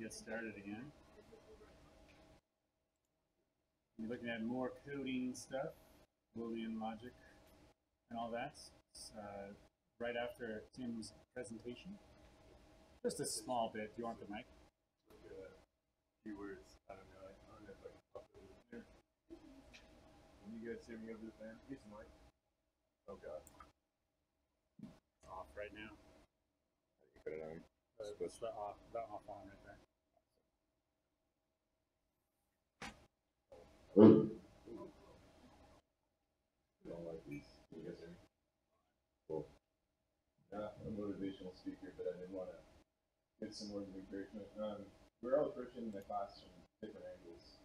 get started again. We're looking at more coding stuff, Boolean logic, and all that. Right after Tim's presentation. Just a small bit. Do you want the mic? Keywords. I don't know. I don't know if I can pop it in there. Can you guys hear me over the fan? Use the mic. Oh god. Off right now. You put it on. It's the off on right there. I don't like these. Can you guys hear me? Cool. Not a motivational speaker, but I did want to get some words of encouragement. We're all approaching the class from different angles.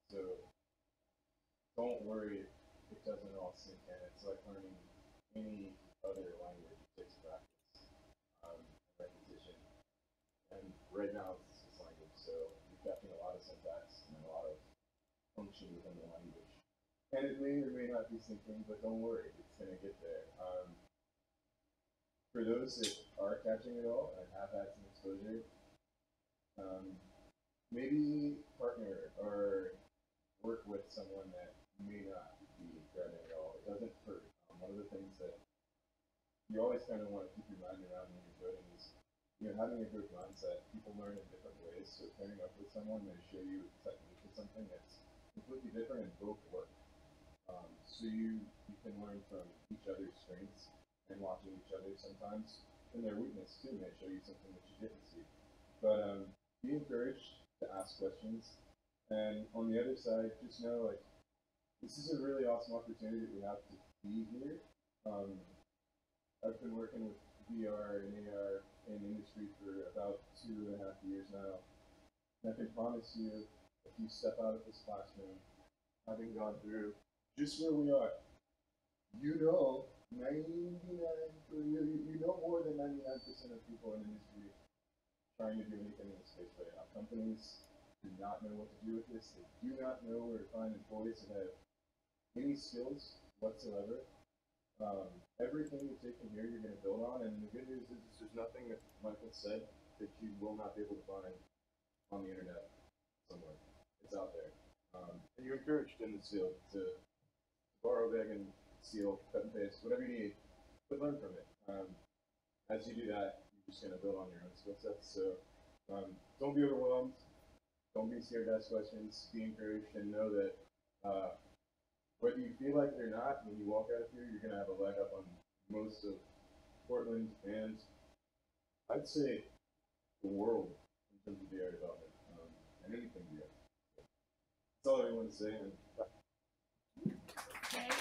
So don't worry if it doesn't all sink in. It's like learning any other language. It takes practice and repetition. And right now it's this language, so you're catching a lot of syntax and a lot of function within the language. And it may or may not be syncing, but don't worry, it's going to get there. For those that are catching it all and have had some exposure, maybe partner or work with someone that may not be grabbing it all. It doesn't hurt. One of the things that you always kind of want to keep your mind around when you're coding is, having a good mindset. People learn in different ways, so pairing up with someone may show you a technique or something that's completely different and both work. So you can learn from each other's strengths and watching each other sometimes. And their weakness too may show you something that you didn't see. But be encouraged to ask questions. And on the other side, just know this is a really awesome opportunity that we have to be here. I've been working with VR and AR in industry for about 2.5 years now. And I can promise you, if you step out of this classroom, having gone through just where we are, you know more than 99% of people in industry trying to do anything in this space right now. Companies do not know what to do with this. They do not know where to find employees that have any skills whatsoever. Everything you take from here, you're going to build on. And the good news is there's nothing that Michael said that you will not be able to find on the internet somewhere. It's out there. And you're encouraged in this field to borrow, beg, and steal, cut and paste, whatever you need, but learn from it. As you do that, you're just going to build on your own skill sets. So don't be overwhelmed. Don't be scared to ask questions. Be encouraged and know that whether you feel like it or not, when you walk out of here, you're going to have a leg up on most of Portland and I'd say the world in terms of VR development and anything VR. That's all I want to say. And Thank you.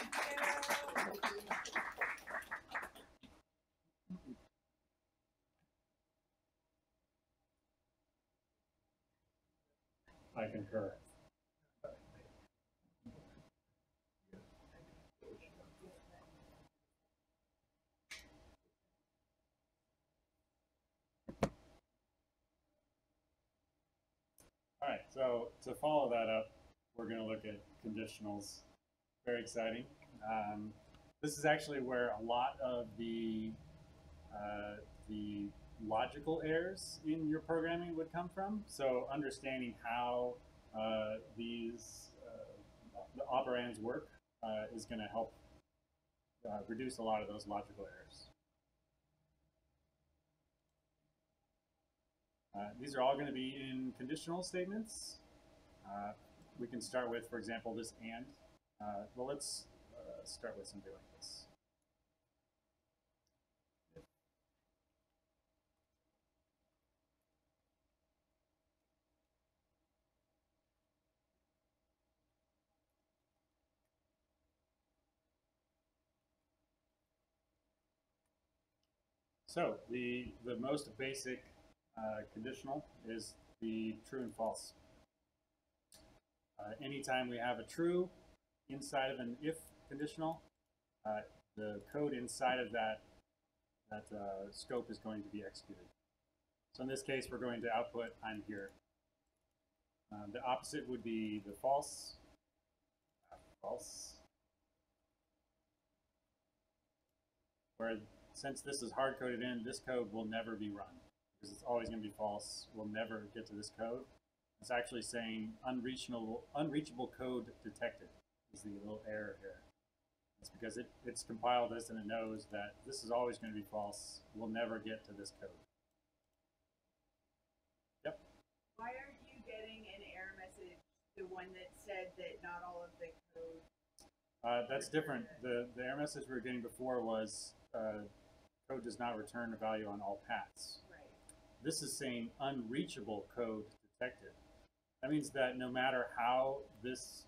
I concur. All right, so to follow that up, we're going to look at conditionals. Very exciting. This is actually where a lot of the logical errors in your programming would come from. So understanding how the operands work is going to help reduce a lot of those logical errors. These are all going to be in conditional statements. We can start with, for example, this and. Well, let's start with something like this. So the most basic conditional is the true and false. Anytime we have a true inside of an if conditional, the code inside of that scope is going to be executed. So in this case, we're going to output I'm here. The opposite would be the false. False. Where since this is hard coded in, this code will never be run because it's always going to be false, will never get to this code. It's actually saying unreachable code detected is the little error here. It's because it's compiled this and it knows that this is always going to be false. We'll never get to this code. Yep. Why aren't you getting an error message, the one that said that not all of the code? That's different. The error message we were getting before was code does not return a value on all paths. Right. This is saying unreachable code detected. That means that no matter how this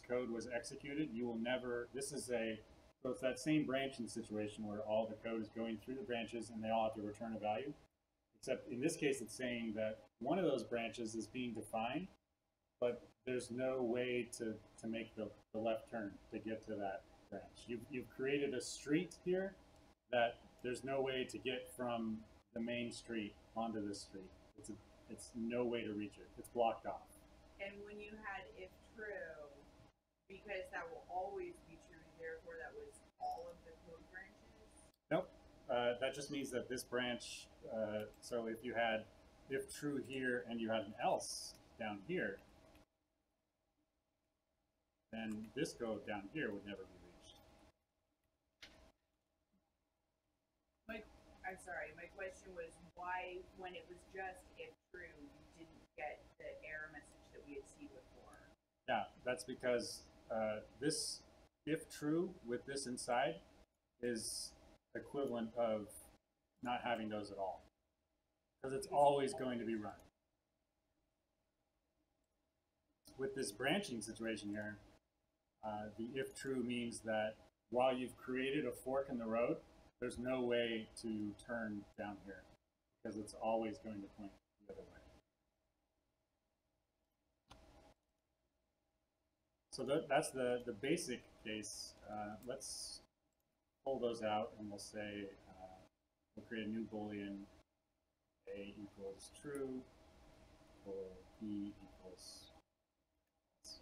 code was executed, you will never, so it's that same branching situation where all the code is going through the branches and they all have to return a value. Except in this case, it's saying that one of those branches is being defined, but there's no way to make the left turn to get to that branch. You've created a street here that there's no way to get from the main street onto this street. It's no way to reach it. It's blocked off. And when you had if true, because that will always be true, therefore that was all of the code branches? Nope. That just means that this branch, so if you had if true here and you had an else down here, then this code down here would never be reached. I'm sorry, my question was why, when it was just if true, you didn't get the error message that we had seen before? Yeah, that's because this if true with this inside is equivalent of not having those at all, because it's always going to be run. With this branching situation here, the if true means that while you've created a fork in the road, there's no way to turn down here because it's always going to point the other way. So that's the basic case. Let's pull those out and we'll say, we'll create a new Boolean, A equals true, or B equals false.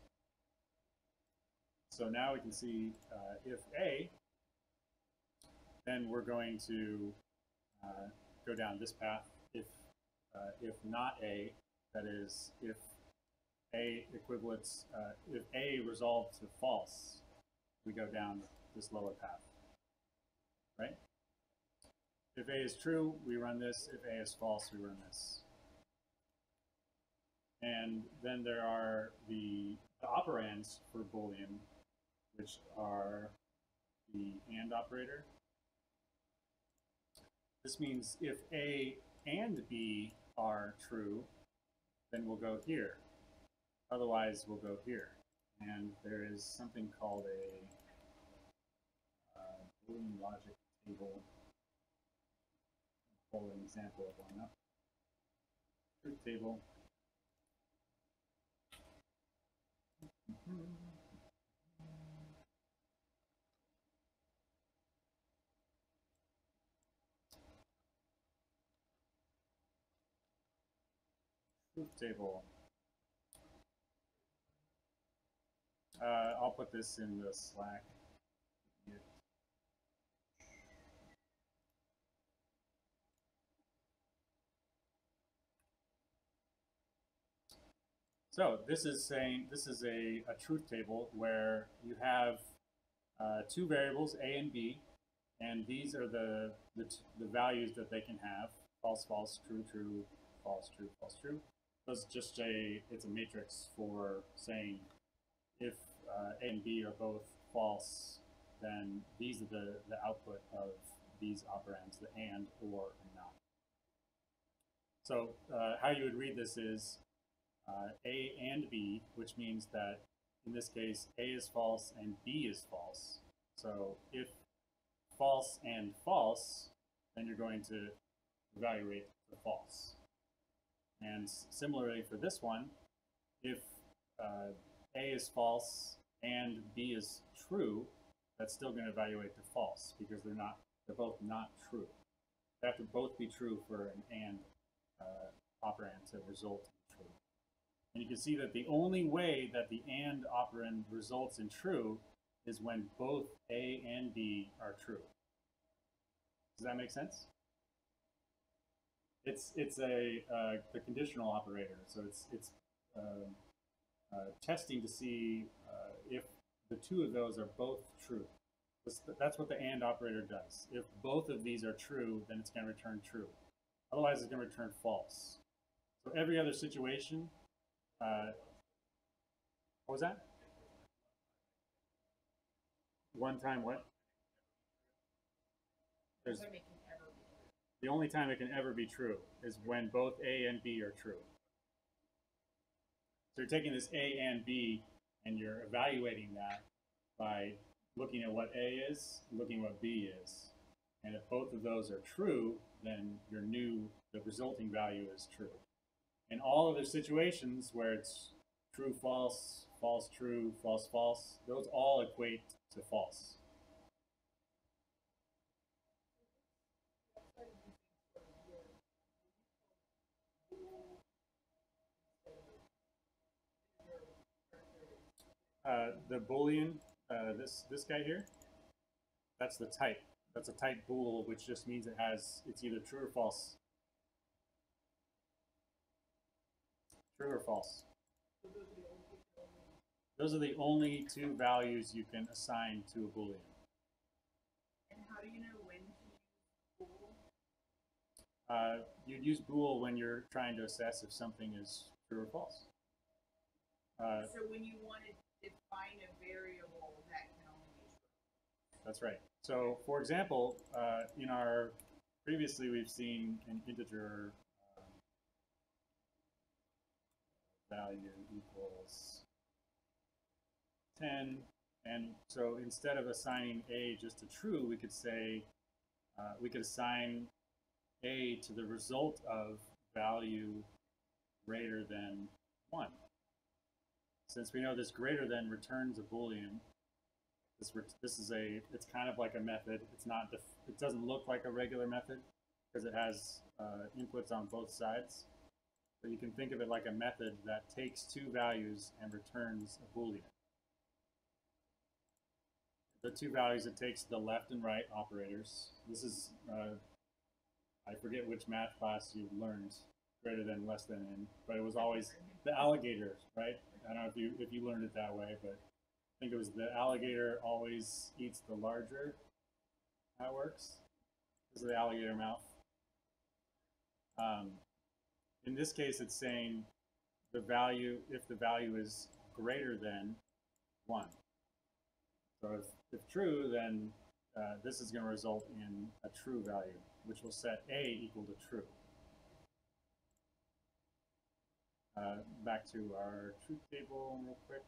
So now we can see if A, then we're going to go down this path. If not A, that is if A equivalents, if A resolved to false, we go down this lower path, right? If A is true, we run this. If A is false, we run this. And then there are the operands for Boolean, which are the AND operator. This means if A and B are true, then we'll go here. Otherwise, we'll go here. And there is something called a Boolean logic table. I'll pull an example of one up. Truth table. Truth table. I'll put this in the Slack. Yeah. So this is saying this is a truth table where you have two variables, A and B, and these are the values that they can have: false, false, true, true, false, true, false, true. So it's just it's a matrix for saying if A and B are both false, then these are the output of these operands, the and, or, and not. So how you would read this is A and B, which means that in this case A is false and B is false. So if false and false, then you're going to evaluate the false. And similarly for this one, if A is false and B is true, that's still going to evaluate the false because they're both not true. They have to both be true for an and operand to result in true. And you can see that the only way that the and operand results in true is when both A and B are true. Does that make sense? It's the conditional operator. So it's testing to see if the two of those are both true. That's what the AND operator does. If both of these are true, then it's going to return true. Otherwise, it's going to return false. So every other situation, what was that? One time what? There's, the only time it can ever be true is when both A and B are true. So you're taking this A and B and you're evaluating that by looking at what A is, looking at what B is. And if both of those are true, then the resulting value is true. In all other situations where it's true, false, false, true, false, false, those all equate to false. The Boolean, this guy here, that's the type. That's a type bool, which just means it's either true or false. True or false. Those are the only two values you can assign to a Boolean. And how do you know when to use bool? You'd use bool when you're trying to assess if something is true or false. So when you want to define a variable that can only be true. That's right. So, for example, previously we've seen an integer value equals 10, and so instead of assigning A just to true, we could say, we could assign A to the result of value greater than 1. Since we know this greater than returns a Boolean, it's kind of like a method. It doesn't look like a regular method because it has inputs on both sides. So you can think of it like a method that takes two values and returns a Boolean. The two values, it takes the left and right operators. This is, I forget which math class you learned, greater than, less than in, but it was always the alligator, right? I don't know if you learned it that way, but I think it was the alligator always eats the larger. How it works? This is the alligator mouth. In this case, it's saying the value, if the value is greater than 1. So if true, then this is going to result in a true value, which will set A equal to true. Back to our truth table real quick.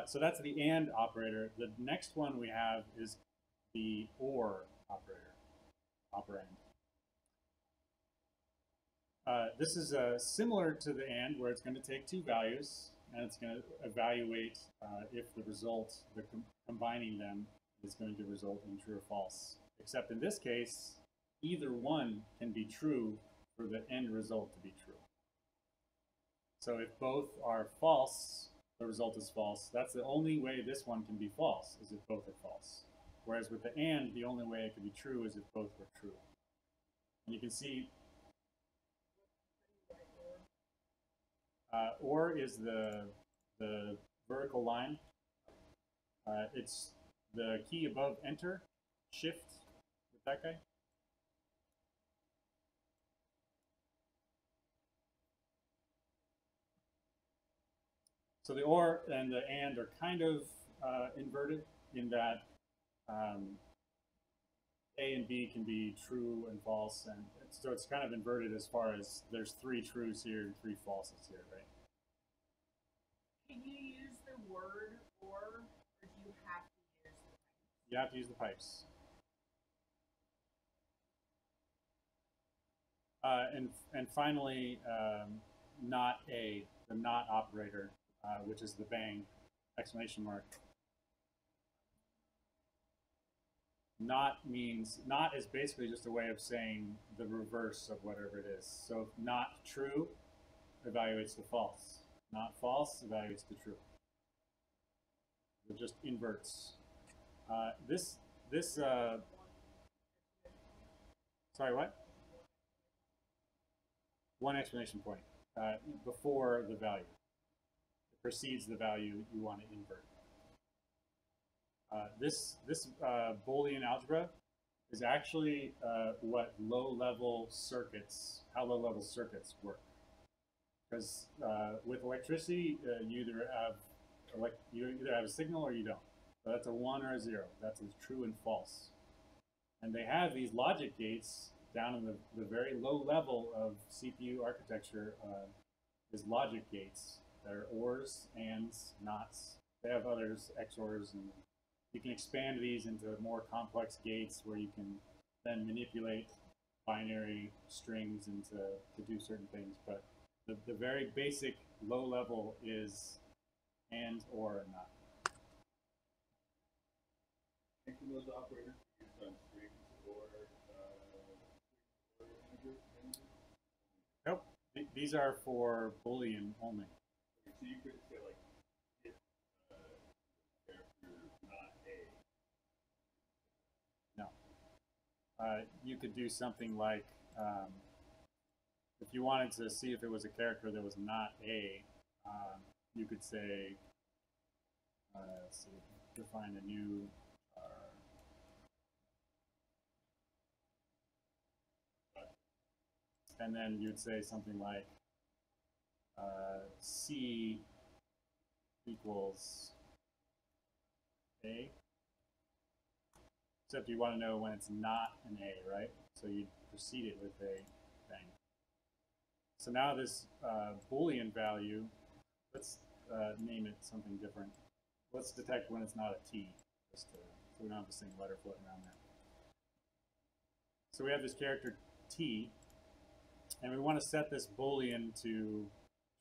So that's the AND operator. The next one we have is the OR operator, operand. This is similar to the AND, where it's going to take two values and it's going to evaluate if the result, combining them, is going to result in true or false. Except in this case, either one can be true for the end result to be true. So if both are false, the result is false. That's the only way this one can be false, is if both are false. Whereas with the AND, the only way it can be true is if both were true. And you can see OR is the vertical line. It's the key above Enter, Shift with that guy. So the OR and the AND are kind of inverted in that A and B can be true and false, and so it's kind of inverted as far as there's 3 trues here and 3 falses here, right? Can you use the word or do you have to use the pipes? You have to use the pipes. And finally, not A, the not operator, which is the bang, exclamation mark. Not is basically just a way of saying the reverse of whatever it is. So if not true evaluates to false. Not false evaluates to true. It just inverts. This Sorry, what? One exclamation point before the value. It precedes the value you want to invert. This Boolean algebra is actually what low-level circuits, how low-level circuits work. Because with electricity, you either have a signal or you don't. So that's a 1 or a 0. That's a true and false. And they have these logic gates down in the very low level of CPU architecture is logic gates. They're ORs, ANDs, NOTs. They have others, XORs, and you can expand these into more complex gates where you can then manipulate binary strings into to do certain things. But the very basic low level is AND, OR, and NOT. And can those operators be used on strings or integer? Nope. These are for Boolean only. Okay, so you could say like if character not A. No. You could do something like if you wanted to see if it was a character that was not A, you could say, let's see, define a new and then you'd say something like C equals A, except you want to know when it's not an A, right? So you precede it with a thing. So now this Boolean value, let's name it something different. Let's detect when it's not a T, just so we don't have the same letter floating around there. So we have this character T, and we want to set this Boolean to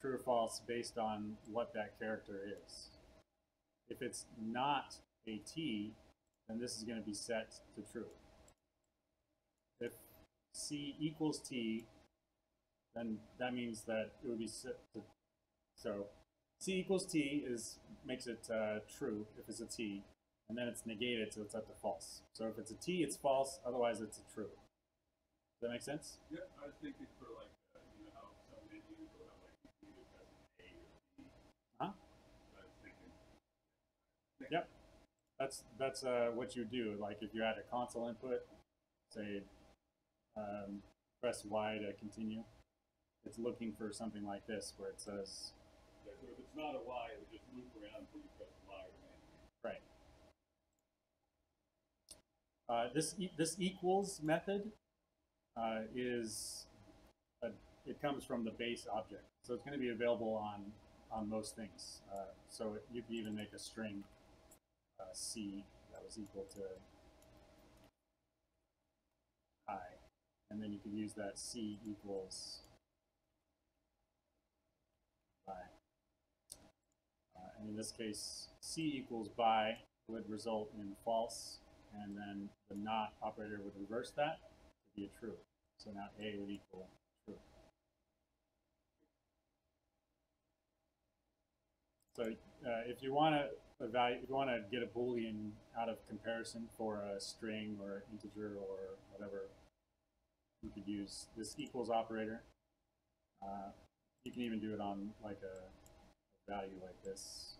true or false based on what that character is. If it's not a T, then this is going to be set to true. If C equals T, then that means that it would be set to, so C equals T makes it true if it's a T, and then it's negated so it's set to false. So if it's a T, it's false, otherwise it's a true. Does that make sense? Yeah, I was thinking for like, you know how some menus will have like either as A or B. Huh? I was thinking. Yep. That's what you do. Like if you had a console input, say press Y to continue, it's looking for something like this where it says. Yeah, so if it's not a Y, it would just loop around until you press Y or Right. This equals method it comes from the base object, so it's going to be available on most things. So you could even make a string C that was equal to I, and then you can use that C equals by. And in this case, C equals by would result in false, and then the not operator would reverse that to be a true. So now A would equal true. So if you want to get a Boolean out of comparison for a string or integer or whatever, you could use this equals operator. You can even do it on like a value like this.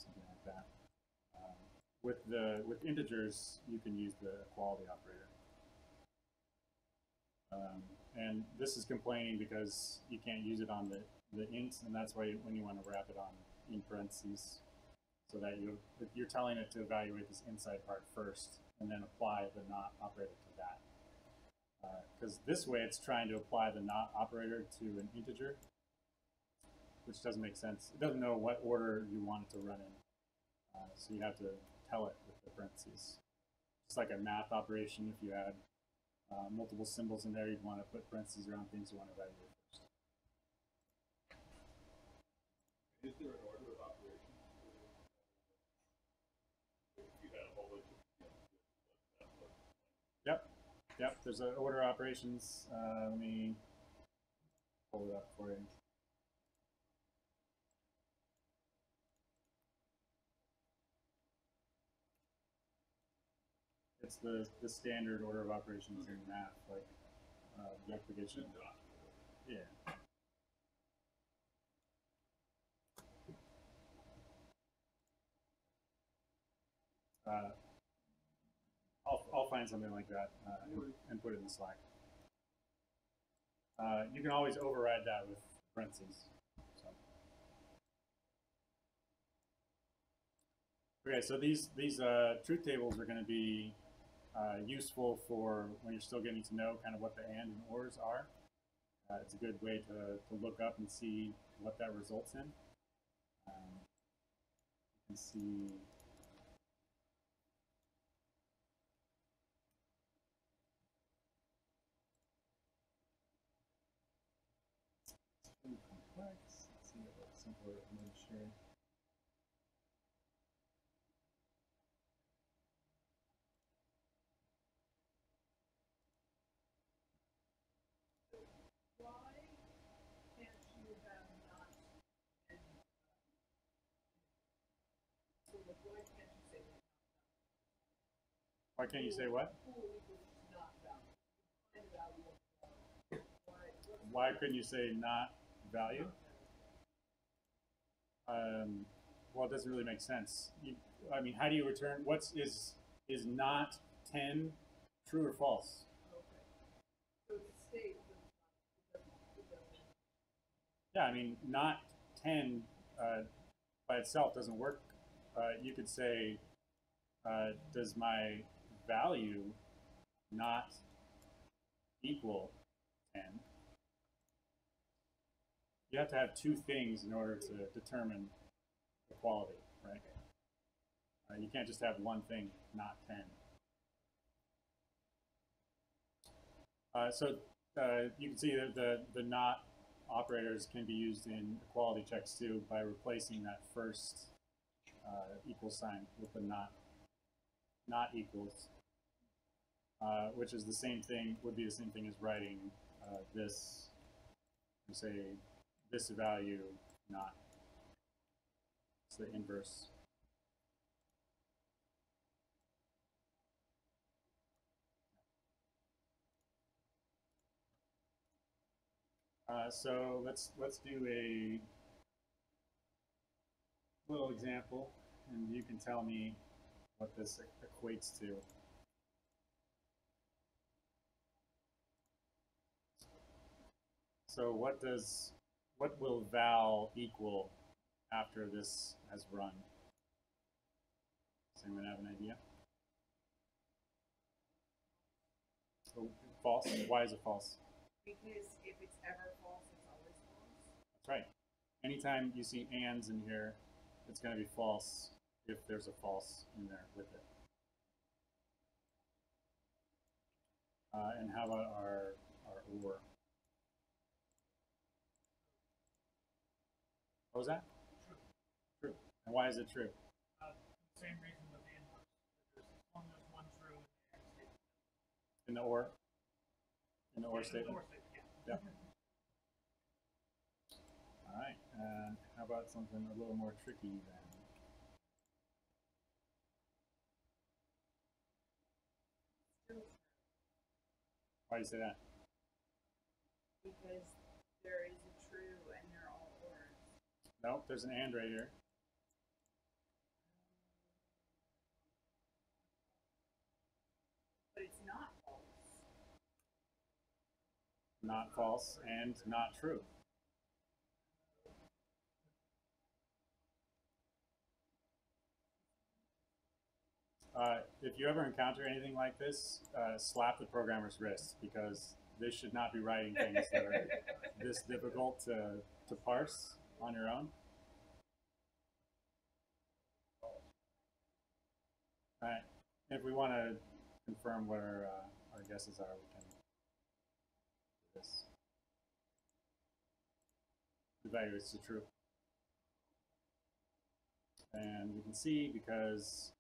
Something like that. With integers, you can use the equality operator. And this is complaining because you can't use it on the int, and that's why when you want to wrap it on in parentheses, so that you're telling it to evaluate this inside part first, and then apply the not operator to that. Because this way it's trying to apply the not operator to an integer, which doesn't make sense. It doesn't know what order you want it to run in, so you have to tell it with the parentheses. It's like a math operation. If you had multiple symbols in there, you'd want to put parentheses around things you want to evaluate first. Is there an order of operations? If you had a whole bunch of, Yep, there's an order of operations. Let me pull it up for you. It's the standard order of operations in math, like multiplication. Yeah. I'll find something like that and put it in Slack. You can always override that with parentheses. So. Okay, so these truth tables are going to be useful for when you're still getting to know kind of what the and ors are. It's a good way to look up and see what that results in. You can see. Complex. Let's see a simpler image here. Why can't you have not been, so like, why can't you say that? Why can't you say what? Pool equals not value. Find value of value. Why couldn't you say not value? Well, it doesn't really make sense. I mean, how do you return? Is not 10 true or false? Okay. So the state Yeah, I mean, not 10 by itself doesn't work. You could say, does my value not equal 10? You have to have two things in order to determine equality, right? You can't just have one thing, not 10. So you can see that the not operators can be used in equality checks too by replacing that first equal sign with the not equals, which is the same thing, would be the same thing as writing this, say, this value not. It's the inverse. So let's do a little example, and you can tell me what this equates to. So what will val equal after this has run? Does anyone have an idea? So false. Why is it false? because if it's ever false, it's always false. That's right. Anytime you see ands in here, it's going to be false if there's a false in there with it. And how about our or? What was that? True. True. And why is it true? Same reason with the inverse. There's one true In the or? In the or statement? In the or statement, yeah. Yeah. All right. And how about something a little more tricky then? Why do you say that? Because there is a true and they're all ors. Nope, there's an and right here. But it's not false. Not false and not true. If you ever encounter anything like this, slap the programmer's wrist, because they should not be writing things that are this difficult to parse on your own. All right. If we want to confirm what our guesses are, we can do this. Evaluates to true. And we can see, because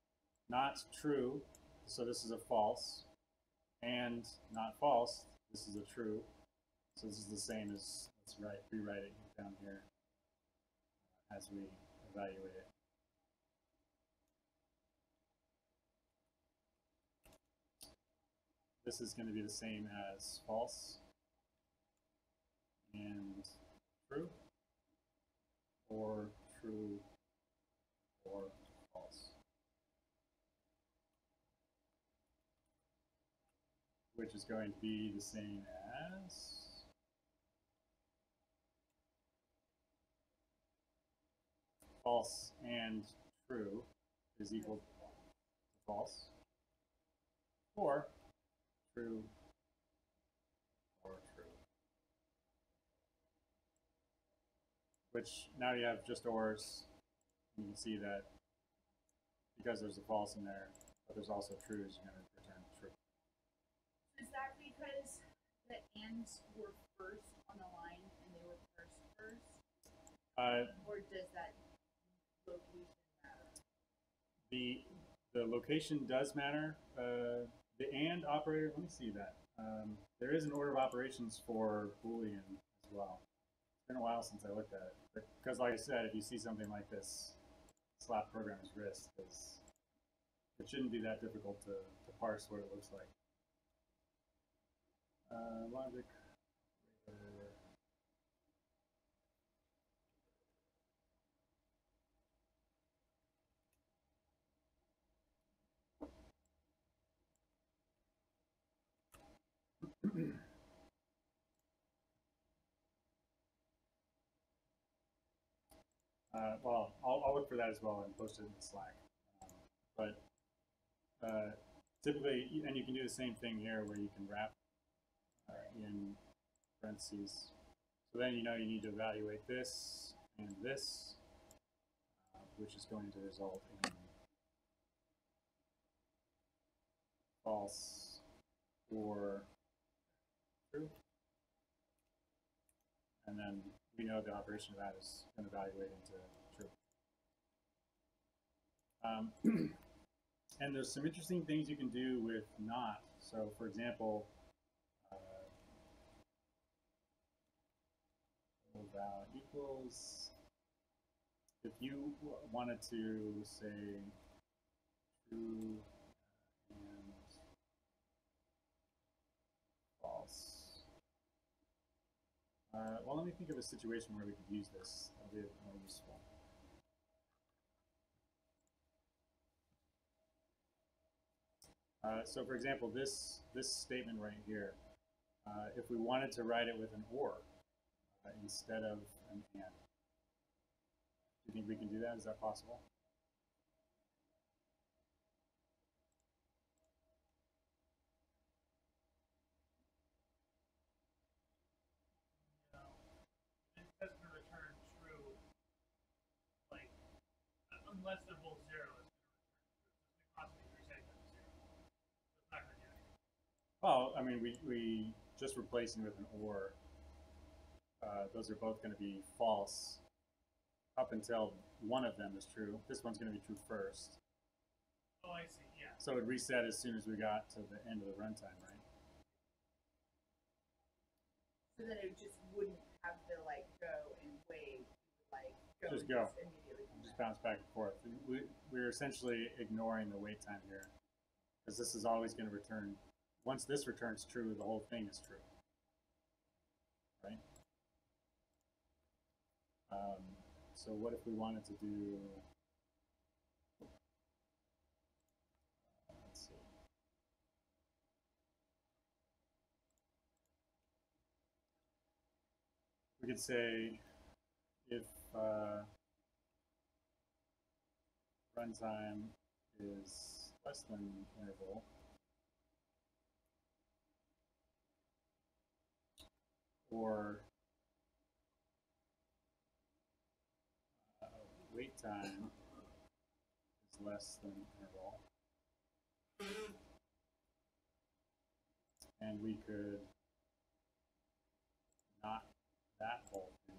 not true, so this is a false, and not false, this is a true. So this is the same as, let's rewrite it down here as we evaluate it. this is going to be the same as false and true, or true or false, which is going to be the same as false and true is equal to false, or true or true. Which now you have just ors. You can see that because there's a false in there, but there's also true, is going to return true. Is that because the ands were first on the line and they were first? Or does that location matter? The location does matter. The and operator, let me see that. There is an order of operations for Boolean as well. It's been a while since I looked at it. Because like I said, if you see something like this, slap programmer's wrist, it shouldn't be that difficult to parse what it looks like. Logic. Well, I'll look for that as well and post it in Slack. Typically, and you can do the same thing here where you can wrap in parentheses. So then you know you need to evaluate this and this, which is going to result in false or true. And then we know the operation of that is going to evaluate into true. And there's some interesting things you can do with not. So for example, val equals, if you wanted to say true and false. Well, let me think of a situation where we could use this. That'll be more useful. So for example, this statement right here, if we wanted to write it with an or instead of an and, do you think we can do that? Is that possible? No. It doesn't return true, like, unless they're both zero, it's going to return true. It's possibly resetting them to zero. So it's not going to do anything. Well, I mean, we just replacing with an or. Those are both going to be false up until one of them is true. This one's going to be true first. Oh, I see, yeah. So it would reset as soon as we got to the end of the runtime, right? So then it just wouldn't have to like go and wait, like go Just and go. just immediately come Just back. bounce back and forth. We're essentially ignoring the wait time here, because this is always going to return. Once this returns true, the whole thing is true, right? So what if we wanted to do, let's see. We could say if runtime is less than interval, or wait time is less than interval, and we could not that whole thing.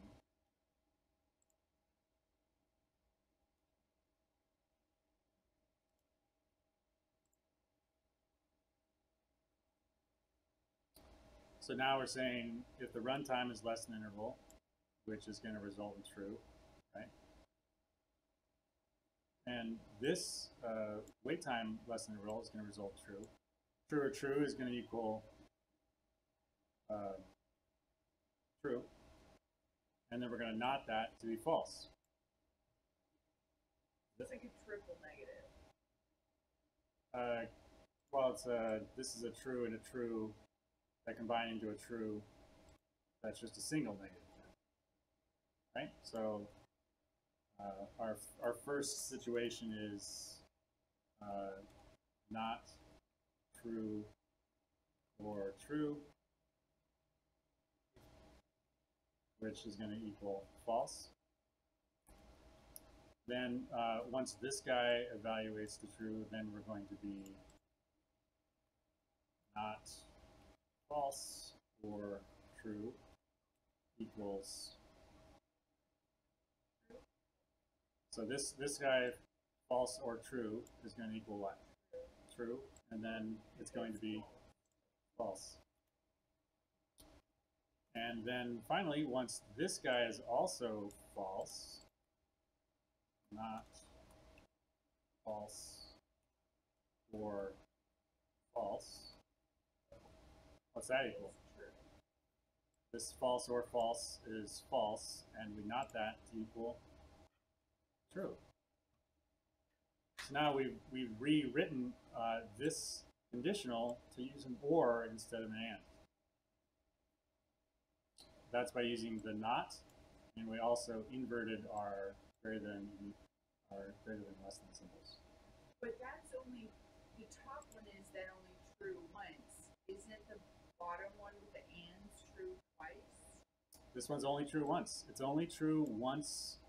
So now we're saying if the runtime is less than interval, which is going to result in true, right? And this wait time less than interval is going to result true. true or true is going to equal true. And then we're going to not that to be false. It's like a triple negative. Well, this is a true and a true that combine into a true. That's just a single negative, right? So our first situation is not true or true, which is going to equal false. Then once this guy evaluates the true, then we're going to be not false or true equals. So this guy, false or true, is going to equal what? True, and then it's going to be false. And then finally, once this guy is also false, not false or false, what's that equal? This false or false is false, and we not that to equal true. So now we've rewritten this conditional to use an or instead of an and. That's by using the not, and we also inverted our greater than less than symbols. But that's only, the top one is then only true once. Isn't the bottom one with the ands true twice? This one's only true once. It's only true once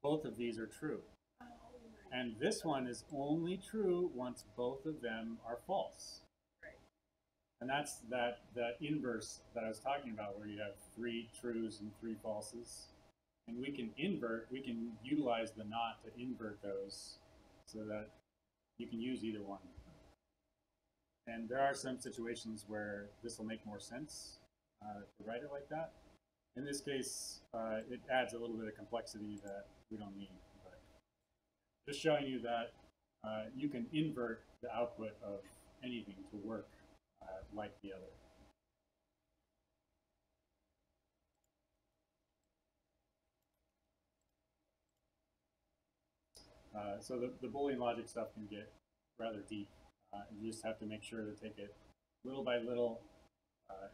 both of these are true. Oh, And this one is only true once both of them are false. right. And that's that inverse that I was talking about, where you have 3 trues and 3 falses. And we can utilize the not to invert those so that you can use either one. And there are some situations where this will make more sense to write it like that. In this case, it adds a little bit of complexity that we don't need. But just showing you that you can invert the output of anything to work like the other. So the Boolean logic stuff can get rather deep. You just have to make sure to take it little by little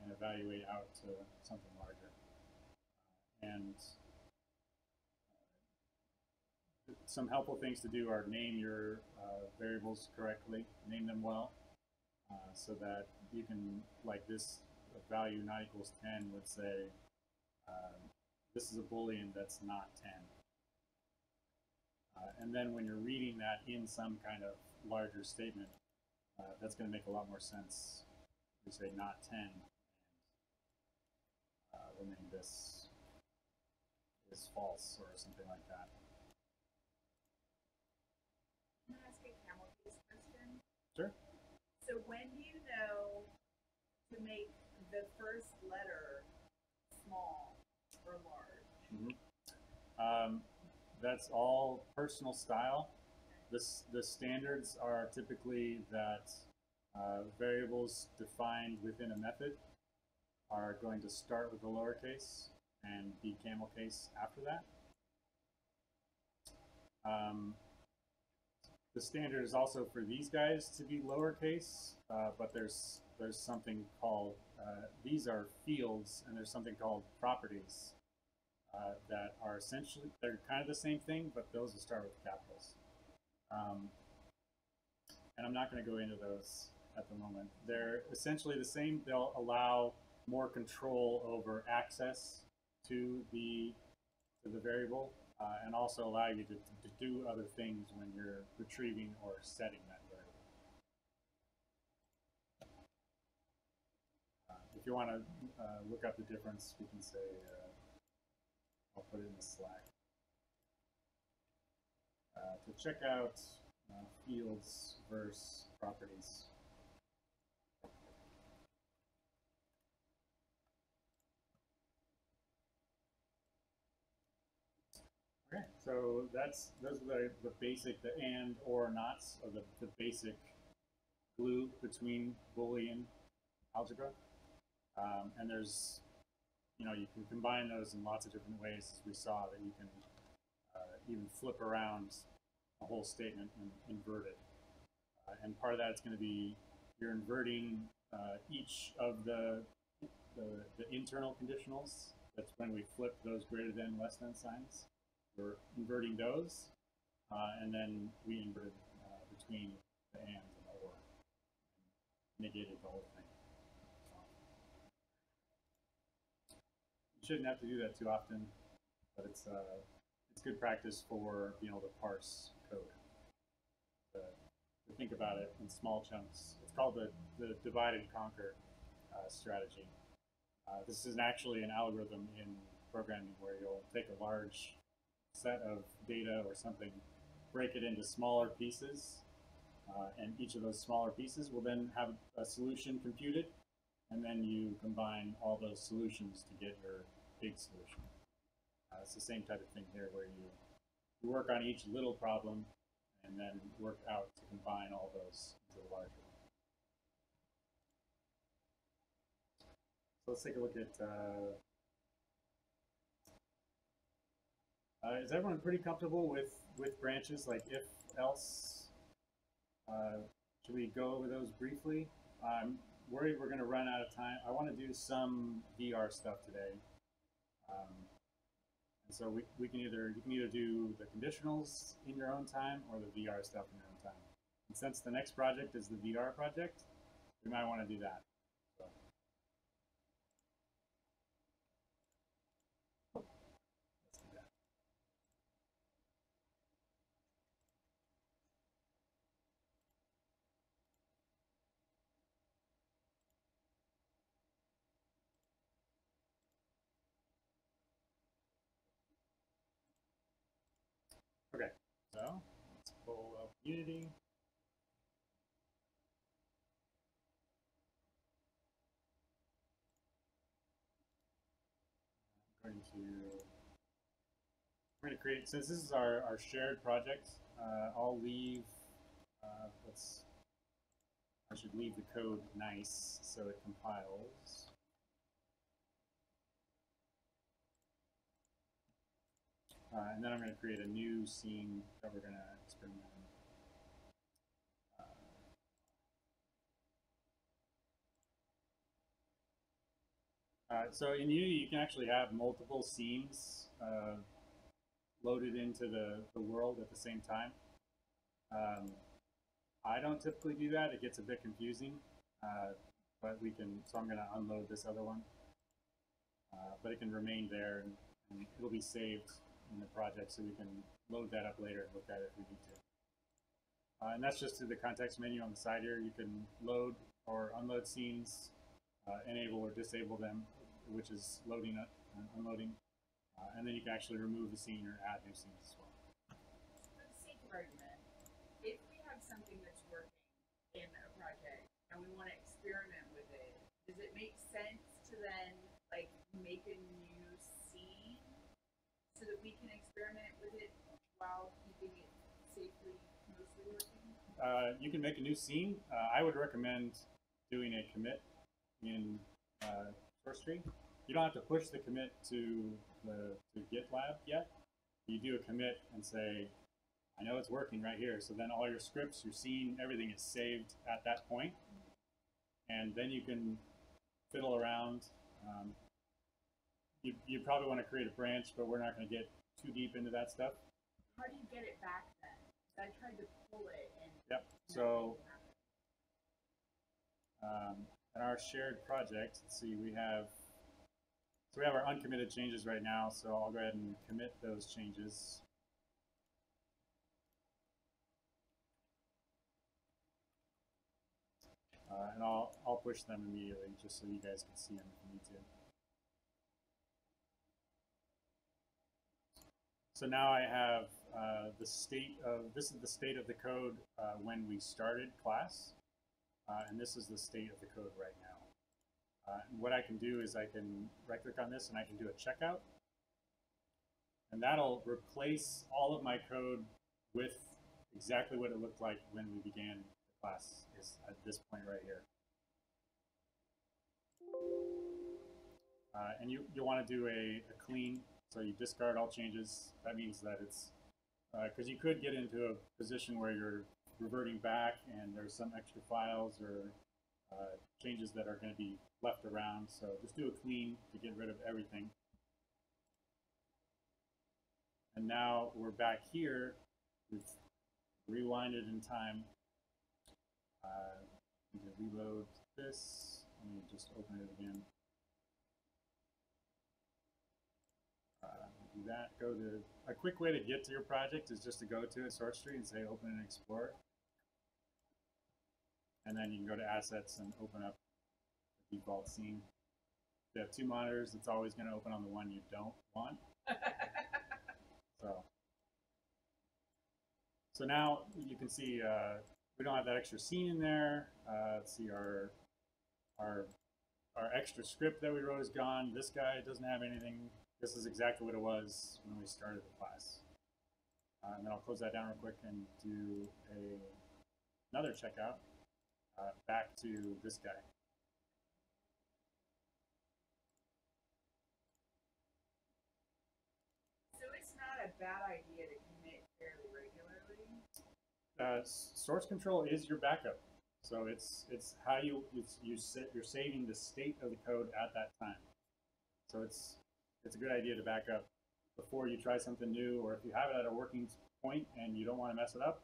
and evaluate out to something larger. And some helpful things to do are name your variables correctly, name them well, so that you can, like this value not equals 10 would say, this is a Boolean that's not 10. And then when you're reading that in some kind of larger statement, that's going to make a lot more sense. We say not 10, and we'll name this is false or something like that. Can I ask a camel case question? Sure. So when do you know to make the first letter small or large? Mm-hmm. That's all personal style. The standards are typically that variables defined within a method are going to start with a lowercase and be camel case after that. The standard is also for these guys to be lowercase, but there's something called, these are fields, and there's something called properties that are essentially, they're kind of the same thing, but those will start with capitals. And I'm not going to go into those at the moment. They're essentially the same. They'll allow more control over access to the variable, and also allow you to do other things when you're retrieving or setting that variable. If you want to look up the difference, we can say, I'll put it in the Slack. To check out fields versus properties. Okay, so those are the basic, the and or nots, or the basic glue between Boolean algebra. And there's, you can combine those in lots of different ways, as we saw, that you can even flip around a whole statement and invert it. And part of that is going to be you're inverting each of the internal conditionals. That's when we flip those greater than, less than signs. We're inverting those, and then we inverted between the and the or, and negated the whole thing. You shouldn't have to do that too often, but it's good practice for being able to parse code. To think about it in small chunks. It's called the divide and conquer strategy. This is actually an algorithm in programming where you'll take a large set of data or something, break it into smaller pieces, and each of those smaller pieces will then have a solution computed, and then you combine all those solutions to get your big solution. It's the same type of thing here, where you work on each little problem and then work out to combine all those into the larger one. So let's take a look at, is everyone pretty comfortable with branches, like if, else? Should we go over those briefly? I'm worried we're going to run out of time. I want to do some VR stuff today. And so you can either do the conditionals in your own time or the VR stuff in your own time. And since the next project is the VR project, we might want to do that. So. Let's do that. Okay, so let's pull up Unity. I'm going to create, since this is our shared project, I'll leave, I should leave the code nice so it compiles. And then I'm going to create a new scene that we're going to experiment in. So in Unity, you can actually have multiple scenes loaded into the world at the same time. I don't typically do that. It gets a bit confusing, but so I'm going to unload this other one. But it can remain there, and it'll be saved in the project, so we can load that up later and look at it if we need to. And that's just through the context menu on the side here. You can load or unload scenes, enable or disable them, which is loading up and unloading. And then you can actually remove the scene or add new scenes as well. For the sake of argument, if we have something that's working in a project and we want to experiment with it, does it make sense to then make a new scene so that we can experiment with it while keeping it safely mostly working? You can make a new scene. I would recommend doing a commit in source tree. You don't have to push the commit to GitLab yet. You do a commit and say, I know it's working right here. So then all your scripts, your scene, everything is saved at that point. And then you can fiddle around. You probably want to create a branch, but we're not going to get too deep into that stuff. How do you get it back then? I tried to pull it and. Yep. So in our shared project, let's see, we have our uncommitted changes right now. So I'll go ahead and commit those changes. And I'll push them immediately just so you guys can see them if you need to. So now I have this is the state of the code when we started class, and this is the state of the code right now. And what I can do is I can right-click on this and I can do a checkout, and that'll replace all of my code with exactly what it looked like when we began the class is at this point right here. And you want to do a clean, so you discard all changes. That means that it's, because you could get into a position where you're reverting back and there's some extra files or changes that are going to be left around. So just do a clean to get rid of everything. And now we're back here. We've rewinded in time. I'm going to reload this. Let me just open it again. Do that. Go to a quick way to get to your project is just to go to a source tree and say open and explore. And then you can go to assets and open up the default scene. If you have two monitors, it's always going to open on the one you don't want. So now you can see we don't have that extra scene in there. Let's see, our extra script that we wrote is gone. This guy doesn't have anything. This is exactly what it was when we started the class. And then I'll close that down real quick and do another checkout back to this guy. So it's not a bad idea to commit fairly regularly? Source control is your backup. So it's how you're saving the state of the code at that time. So it's a good idea to back up before you try something new, or if you have it at a working point and you don't want to mess it up,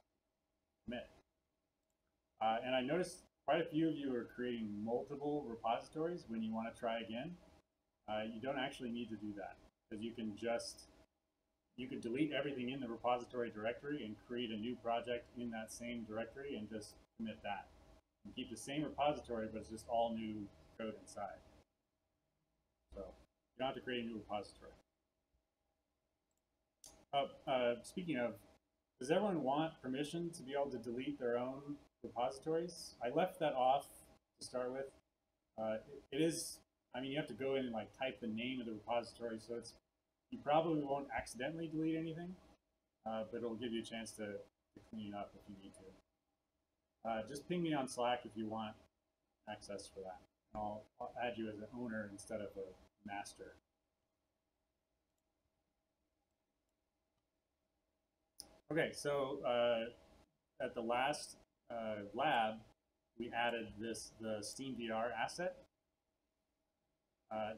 commit. And I noticed quite a few of you are creating multiple repositories when you want to try again. You don't actually need to do that, because you could delete everything in the repository directory and create a new project in that same directory and just commit that. And keep the same repository, but it's just all new code inside. So you don't have to create a new repository. Speaking of, does everyone want permission to be able to delete their own repositories? I left that off to start with. It is, I mean, you have to go in and like type the name of the repository, so you probably won't accidentally delete anything, but it'll give you a chance to clean up if you need to. Just ping me on Slack if you want access for that. I'll add you as an owner instead of a master. Okay, so at the last lab, we added the Steam VR asset.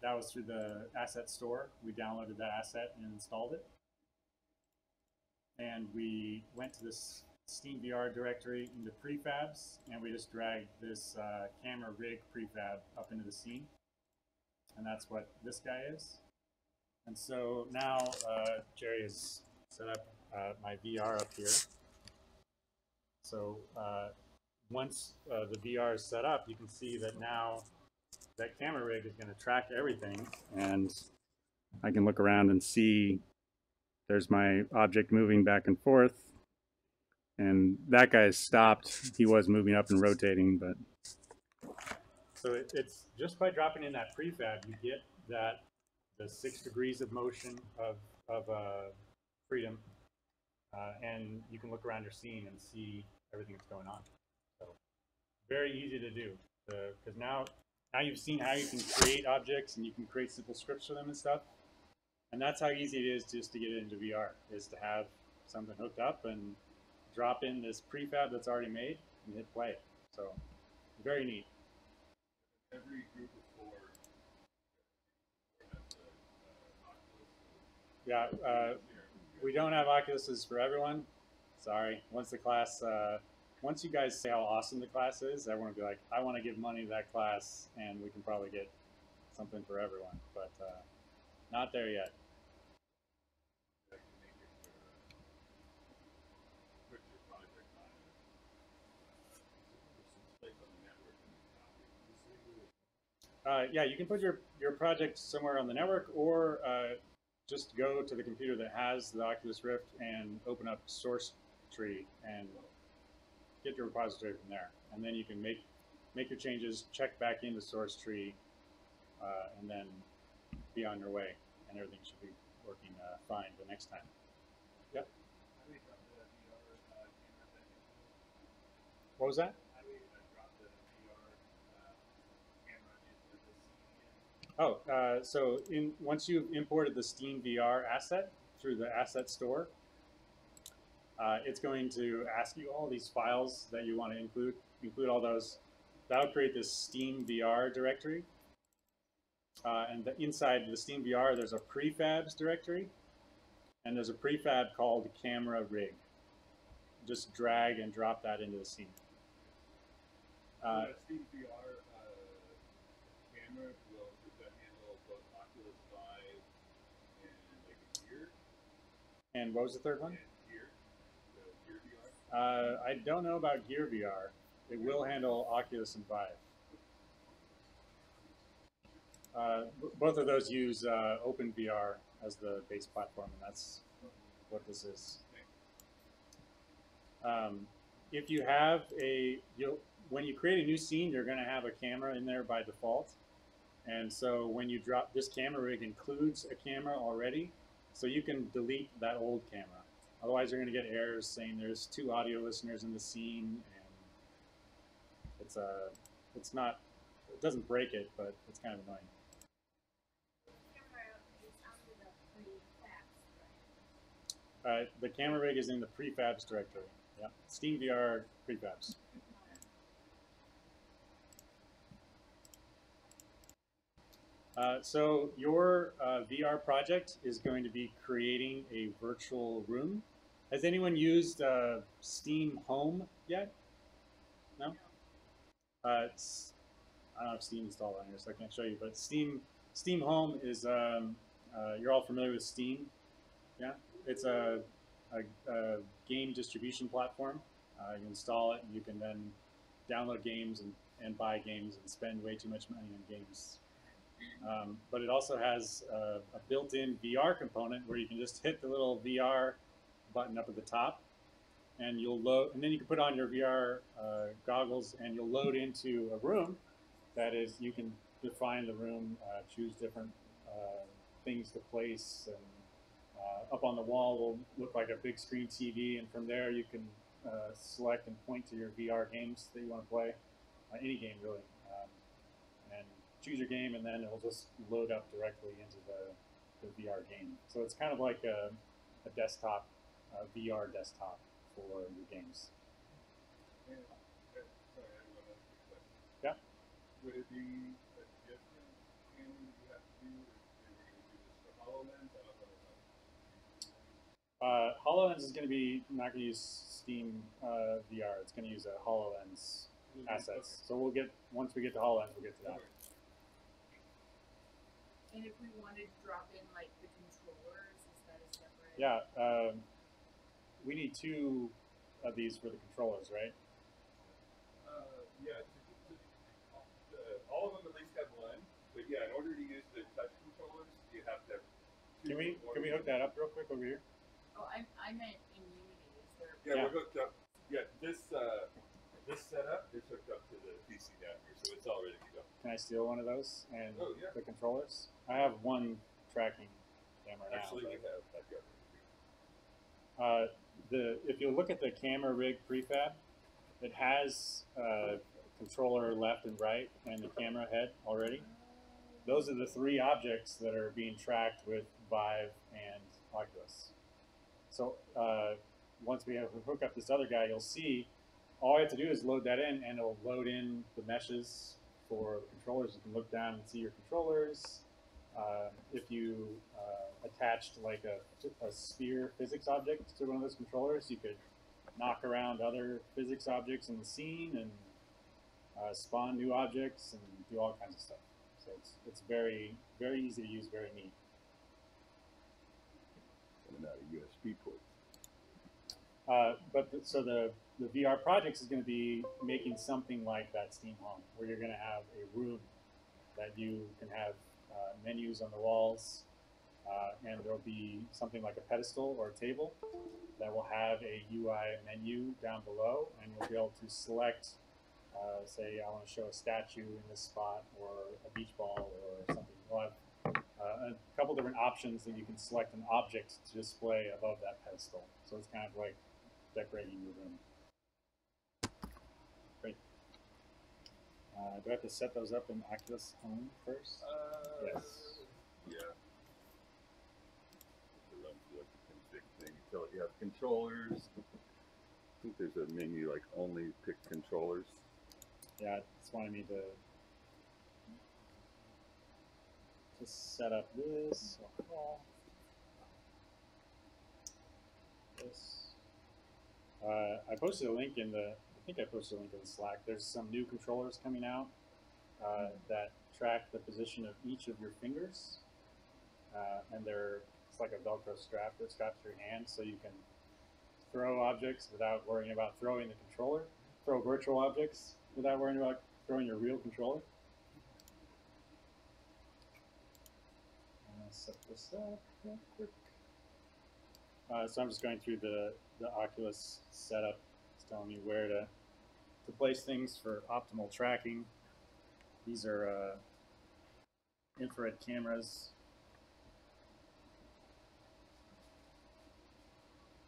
That was through the asset store. We downloaded that asset and installed it. And we went to this Steam VR directory into prefabs, and we just dragged this camera rig prefab up into the scene. And that's what this guy is. And so now Jerry has set up my VR up here. So once the VR is set up, you can see that now that camera rig is going to track everything, and I can look around and see there's my object moving back and forth, and that guy's stopped. He was moving up and rotating, but so it's just by dropping in that prefab, you get the 6 degrees of motion of freedom, and you can look around your scene and see everything that's going on. So very easy to do, because now you've seen how you can create objects and you can create simple scripts for them and stuff. And that's how easy it is just to get it into VR, is to have something hooked up and drop in this prefab that's already made and hit play. So very neat. Every group of 4 Yeah, we don't have Oculuses for everyone. Sorry. Once you guys say how awesome the class is, everyone will be like, I want to give money to that class, and we can probably get something for everyone, but not there yet. Yeah, you can put your project somewhere on the network, or just go to the computer that has the Oculus Rift and open up source tree and get your repository from there. And then you can make your changes, check back into source tree, and then be on your way, and everything should be working fine the next time. Yep. What was that? How Oh, so once you've imported the Steam VR asset through the asset store, it's going to ask you all these files that you want to include all those. That'll create this Steam VR directory. And inside the Steam VR, there's a prefabs directory, and there's a prefab called camera rig. Just drag and drop that into the scene. That Steam VR camera does that handle both Oculus Vive and like Gear? And what was the third one? And Gear, the Gear VR. I don't know about Gear VR. It will handle Oculus and Vive. Both of those use OpenVR as the base platform, and that's what this is. If you have when you create a new scene, you're going to have a camera in there by default. And so when you drop, this camera rig includes a camera already, so you can delete that old camera. Otherwise, you're going to get errors saying there's 2 audio listeners in the scene, and it's not, it doesn't break it, but it's kind of annoying. The camera rig is in the prefabs directory. Yeah, Steam VR prefabs. So your VR project is going to be creating a virtual room. Has anyone used Steam Home yet? No? I don't have Steam installed on here, so I can't show you. But Steam Home is, you're all familiar with Steam? Yeah? It's a game distribution platform. You install it, and you can then download games and buy games and spend way too much money on games. But it also has a built-in VR component where you can just hit the little VR button up at the top, and you'll load. And then you can put on your VR goggles, and you'll load into a room. That is, you can define the room, choose different things to place, and up on the wall will look like a big screen TV, and from there you can select and point to your VR games that you want to play, any game really, and choose your game, and then it'll just load up directly into the VR game. So it's kind of like a desktop, VR desktop for your games. Yeah. Sorry, I have one other quick question. Yeah. Would it be a different camera you have to do if they were going to do this for HoloLens? I don't know. HoloLens is going to be not going to use Steam VR. It's going to use a HoloLens assets. Okay. So we'll get, once we get to HoloLens, we'll get to that. Okay. And if we wanted to drop in like the controllers, is that a separate? Yeah, we need 2 of these for the controllers, right? Yeah, all of them at least have one. But yeah, in order to use the touch controllers, you have to have 2. Can we hook that up real quick over here? Oh, I meant in Unity. Is there? Yeah, Yeah. we're hooked up. Yeah, this setup is hooked up to the PC down here, so it's all ready to go. Can I steal one of those and Oh, yeah. the controllers? I have one tracking camera now. Actually, we but, have. I've got it. if you look at the camera rig prefab, it has controller left and right and the camera head already. Those are the 3 objects that are being tracked with Vive and Oculus. So once we hook up this other guy, you'll see all I have to do is load that in, and it'll load in the meshes for the controllers. You can look down and see your controllers. If you attached like a sphere physics object to one of those controllers, you could knock around other physics objects in the scene and spawn new objects and do all kinds of stuff. So it's very, very easy to use, very neat. Coming out a USB port. So the VR projects is going to be making something like that Steam Home, where you're going to have a room that you can have menus on the walls, and there'll be something like a pedestal or a table that will have a UI menu down below, and you'll be able to select, say, I want to show a statue in this spot, or a beach ball, or something. We'll have a couple different options that you can select an object to display above that pedestal. So it's kind of like decorating your room. Great. Do I have to set those up in Oculus Home first? Yes. Yeah. To run through like the config thing. So you have controllers. I think there's a menu like only pick controllers. Yeah, it just wanted me to just set up this. This. I posted a link in the. I think I posted a link in the Slack. There's some new controllers coming out that track the position of each of your fingers, and it's like a Velcro strap that straps your hand, so you can throw objects without worrying about throwing the controller. Throw virtual objects without worrying about throwing your real controller. I'm gonna set this up real quick. So I'm just going through the Oculus setup. It's telling me where to place things for optimal tracking. These are infrared cameras.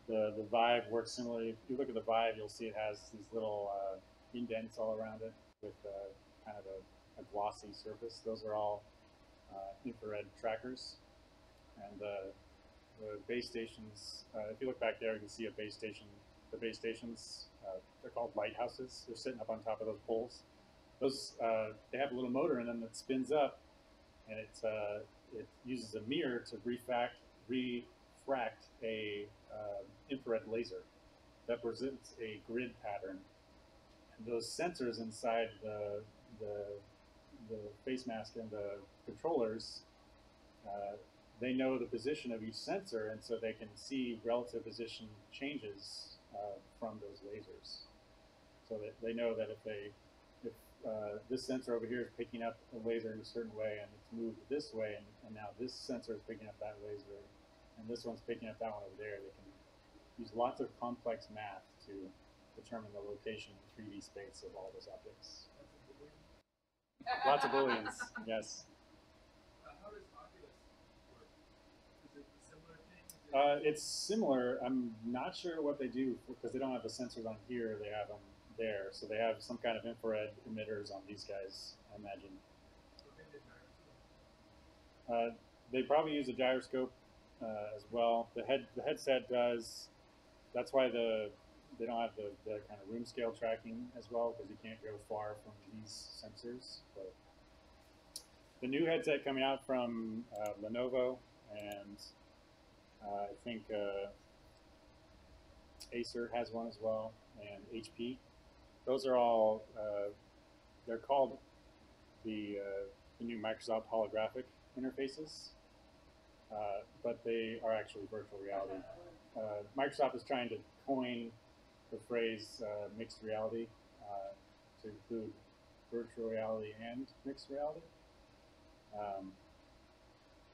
The Vive works similarly. If you look at the Vive, you'll see it has these little indents all around it with kind of a glossy surface. Those are all infrared trackers. And the base stations, if you look back there, you can see a base station. The base stations, they're called lighthouses. They're sitting up on top of those poles. Those they have a little motor in them that spins up, and it uses a mirror to refract a infrared laser that presents a grid pattern. And those sensors inside the face mask and the controllers, they know the position of each sensor, and so they can see relative position changes from those lasers. So that they know that if this sensor over here is picking up a laser in a certain way and it's moved this way, and now this sensor is picking up that laser, and this one's picking up that one over there, they can use lots of complex math to determine the location in 3D space of all those objects. Lots of booleans, yes. How does Oculus work? Is it a similar thing? It's similar. I'm not sure what they do because they don't have the sensors on here. They have them there. So they have some kind of infrared emitters on these guys, I imagine. They probably use a gyroscope as well. The headset does. That's why they don't have the kind of room scale tracking as well, because you can't go far from these sensors. But the new headset coming out from Lenovo and I think Acer has one as well, and HP. Those are all they're called the new Microsoft holographic interfaces, but they are actually virtual reality. Microsoft is trying to coin the phrase mixed reality to include virtual reality and mixed reality.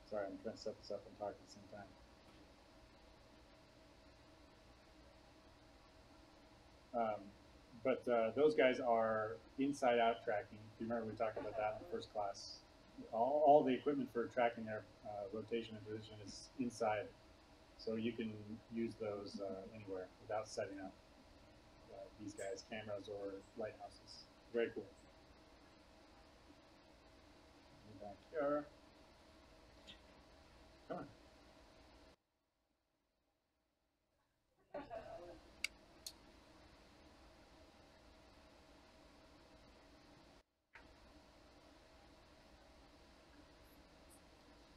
Sorry, I'm trying to set this up and talk at the same time. But those guys are inside-out tracking. Do you remember we talked about that in the first class? All the equipment for tracking their rotation and position is inside, so you can use those anywhere without setting up these guys' cameras or lighthouses. Very cool. Back here. Come on.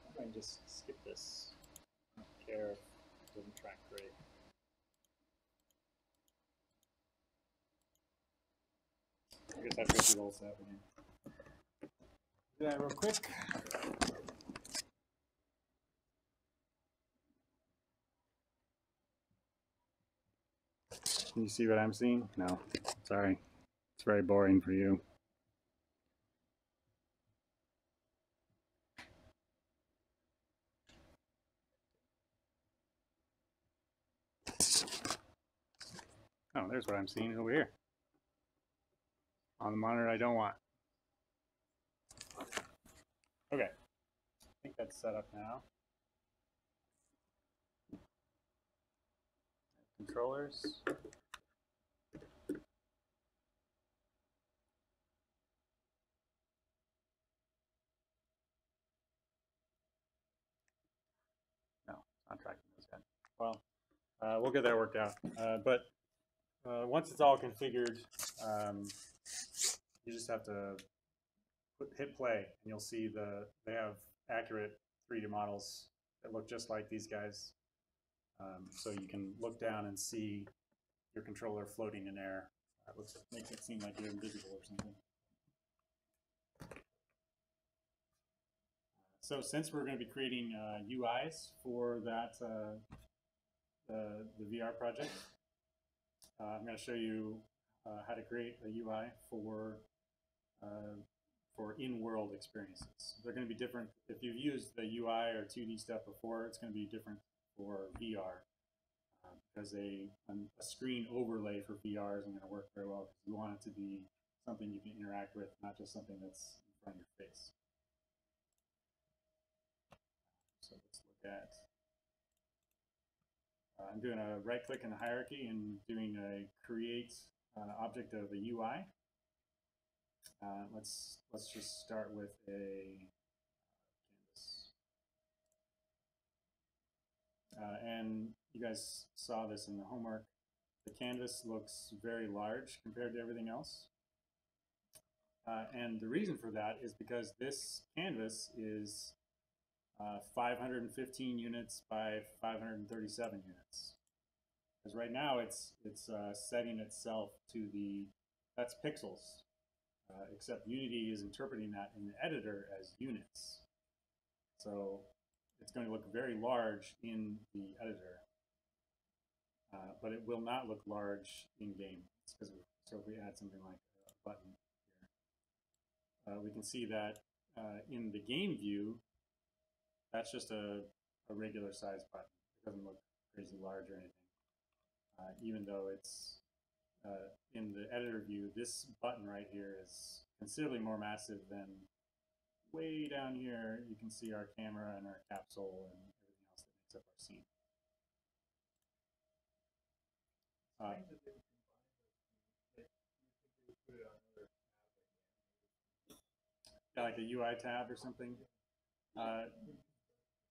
I'm going to just skip this. I don't care if it doesn't track great. I guess I have to go through the whole setup again. Do that real quick. Can you see what I'm seeing? No. Sorry. It's very boring for you. Oh, there's what I'm seeing over here. On the monitor I don't want. Okay. I think that's set up now. Controllers. Well, we'll get that worked out. But once it's all configured, you just have to hit play, and you'll see they have accurate 3D models that look just like these guys. So you can look down and see your controller floating in air. That makes it seem like you're invisible or something. So since we're going to be creating UIs for that the VR project, I'm going to show you how to create a UI for in-world experiences. They're going to be different. If you've used the UI or 2D stuff before, it's going to be different for VR. Because a screen overlay for VR isn't going to work very well, because you want it to be something you can interact with, not just something that's in front of your face. So let's look at, I'm doing a right click in the hierarchy and doing a create object of a UI. Let's just start with a canvas. And you guys saw this in the homework. The canvas looks very large compared to everything else. And the reason for that is because this canvas is 515 units by 537 units. Because right now it's setting itself to that's pixels, except Unity is interpreting that in the editor as units. So it's going to look very large in the editor. But it will not look large in game. So if we add something like a button here, we can see that in the game view, that's just a regular size button. It doesn't look crazy large or anything. Even though it's in the editor view, this button right here is considerably more massive than way down here. You can see our camera and our capsule and everything else that makes up our scene. Yeah, like a UI tab or something.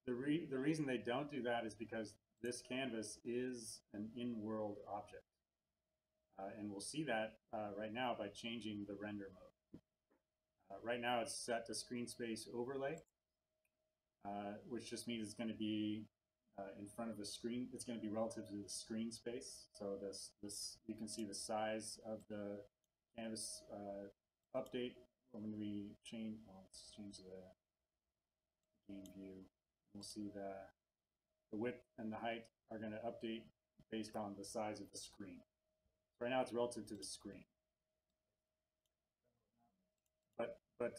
The reason they don't do that is because this canvas is an in-world object. And we'll see that right now by changing the render mode. Right now it's set to screen space overlay, which just means it's going to be in front of the screen. It's going to be relative to the screen space. So this you can see the size of the canvas update when we change. Well, let's change the game view. We'll see the width and the height are going to update based on the size of the screen. Right now it's relative to the screen. But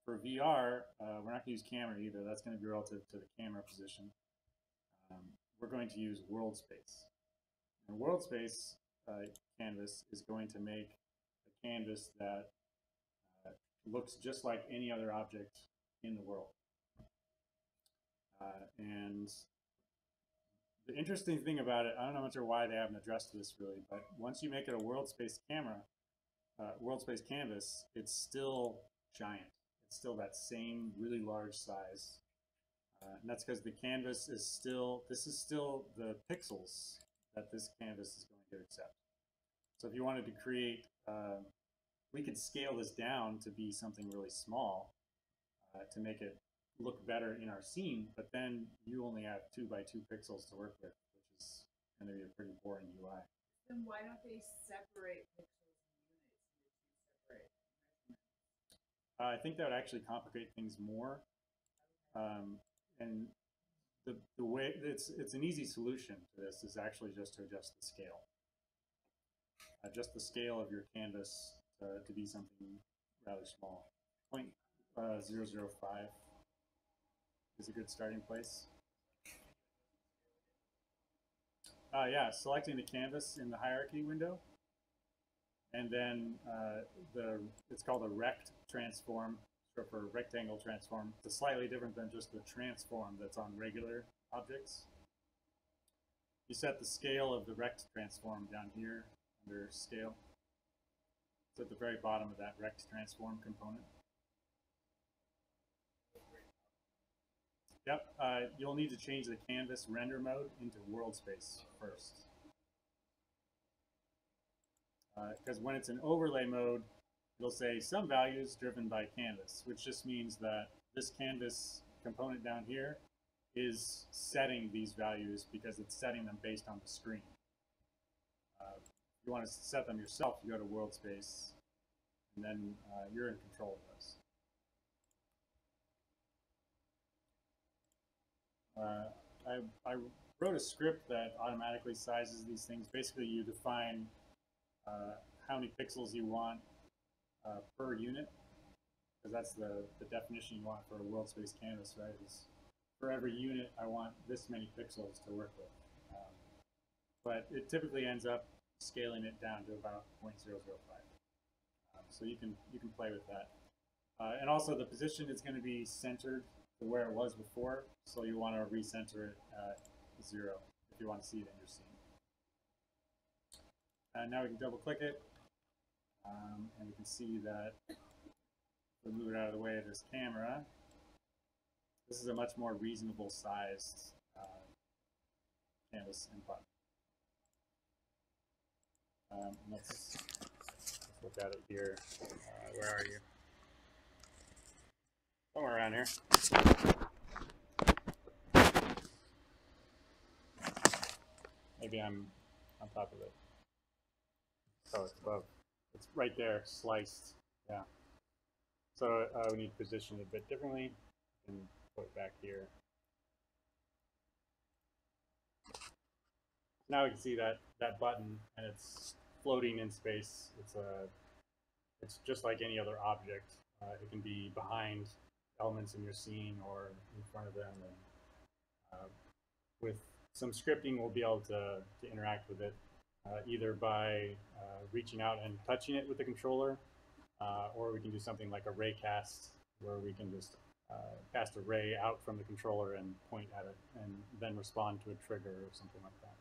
for VR, we're not going to use camera either. That's going to be relative to the camera position. We're going to use world space. And world space canvas is going to make a canvas that looks just like any other object in the world. And the interesting thing about it, I don't know much sure why they haven't addressed this really, but once you make it a world space world space canvas, it's still giant. It's still that same really large size. And that's because the canvas is still, this is still the pixels that this canvas is going to accept. So if you wanted to create, we could scale this down to be something really small to make it look better in our scene, but then you only have 2 by 2 pixels to work with, which is going to be a pretty boring UI. Then why don't they separate pixels and units into 2 separate measurements? I think that would actually complicate things more. And the way it's an easy solution to this is actually just to adjust the scale. Adjust the scale of your canvas to be something rather small. 0.005 is a good starting place. Yeah, selecting the canvas in the hierarchy window, and then it's called a rect transform, short for rectangle transform. It's slightly different than just the transform that's on regular objects. You set the scale of the rect transform down here under scale. It's at the very bottom of that rect transform component. Yep, you'll need to change the canvas render mode into world space first. Because when it's in overlay mode, it'll say some values driven by canvas, which just means that this canvas component down here is setting these values because it's setting them based on the screen. If you want to set them yourself, you go to world space, and then you're in control of those. I wrote a script that automatically sizes these things. Basically, you define how many pixels you want per unit, because that's the definition you want for a world space canvas, right? Is for every unit, I want this many pixels to work with. But it typically ends up scaling it down to about 0.005. So you can play with that. And also the position is going to be centered to where it was before, so you want to recenter it at 0 if you want to see it in your scene. And now we can double click it, and we can see that we'll move it out of the way of this camera. This is a much more reasonable sized canvas and button. Let's look at it here. Where are you? Somewhere around here. Maybe I'm on top of it. Oh, it's above. It's right there, sliced. Yeah. So we need to position it a bit differently. And put it back here. Now we can see that button, and it's floating in space. It's just like any other object. It can be behind elements in your scene or in front of them. And with some scripting, we'll be able to interact with it either by reaching out and touching it with the controller, or we can do something like a ray cast, where we can just cast a ray out from the controller and point at it, and then respond to a trigger or something like that.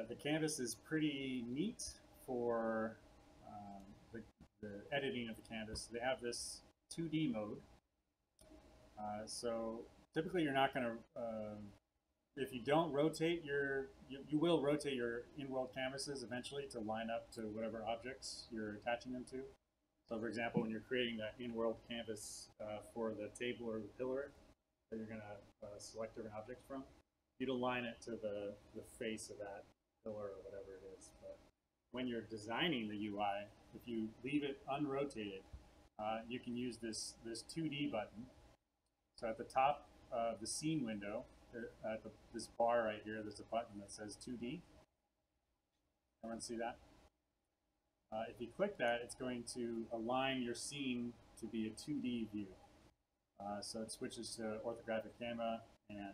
The canvas is pretty neat for the editing of the canvas. They have this 2D mode. So typically you're not going to, if you don't rotate you will rotate your in-world canvases eventually to line up to whatever objects you're attaching them to. So for example, when you're creating that in-world canvas for the table or the pillar that you're going to select different objects from, you'd align it to the face of that pillar or whatever it is. But when you're designing the UI, if you leave it unrotated, you can use this 2D button. So at the top of the scene window, at this bar right here, there's a button that says 2D. Everyone see that? If you click that, it's going to align your scene to be a 2D view. So it switches to orthographic camera and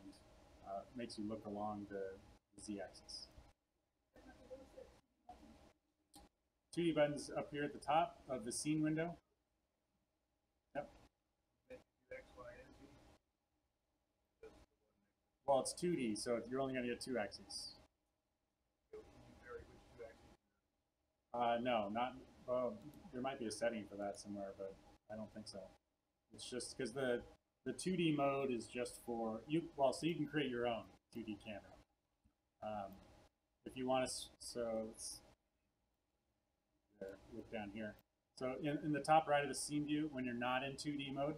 makes you look along the z-axis. 2D buttons up here at the top of the scene window. Yep. Well, it's 2D, so you're only going to get 2 axes. No, not. Well, there might be a setting for that somewhere, but I don't think so. It's just because the 2D mode is just for you. Well, so you can create your own 2D camera. If you want to, so let's look down here. So in the top right of the scene view, when you're not in 2D mode,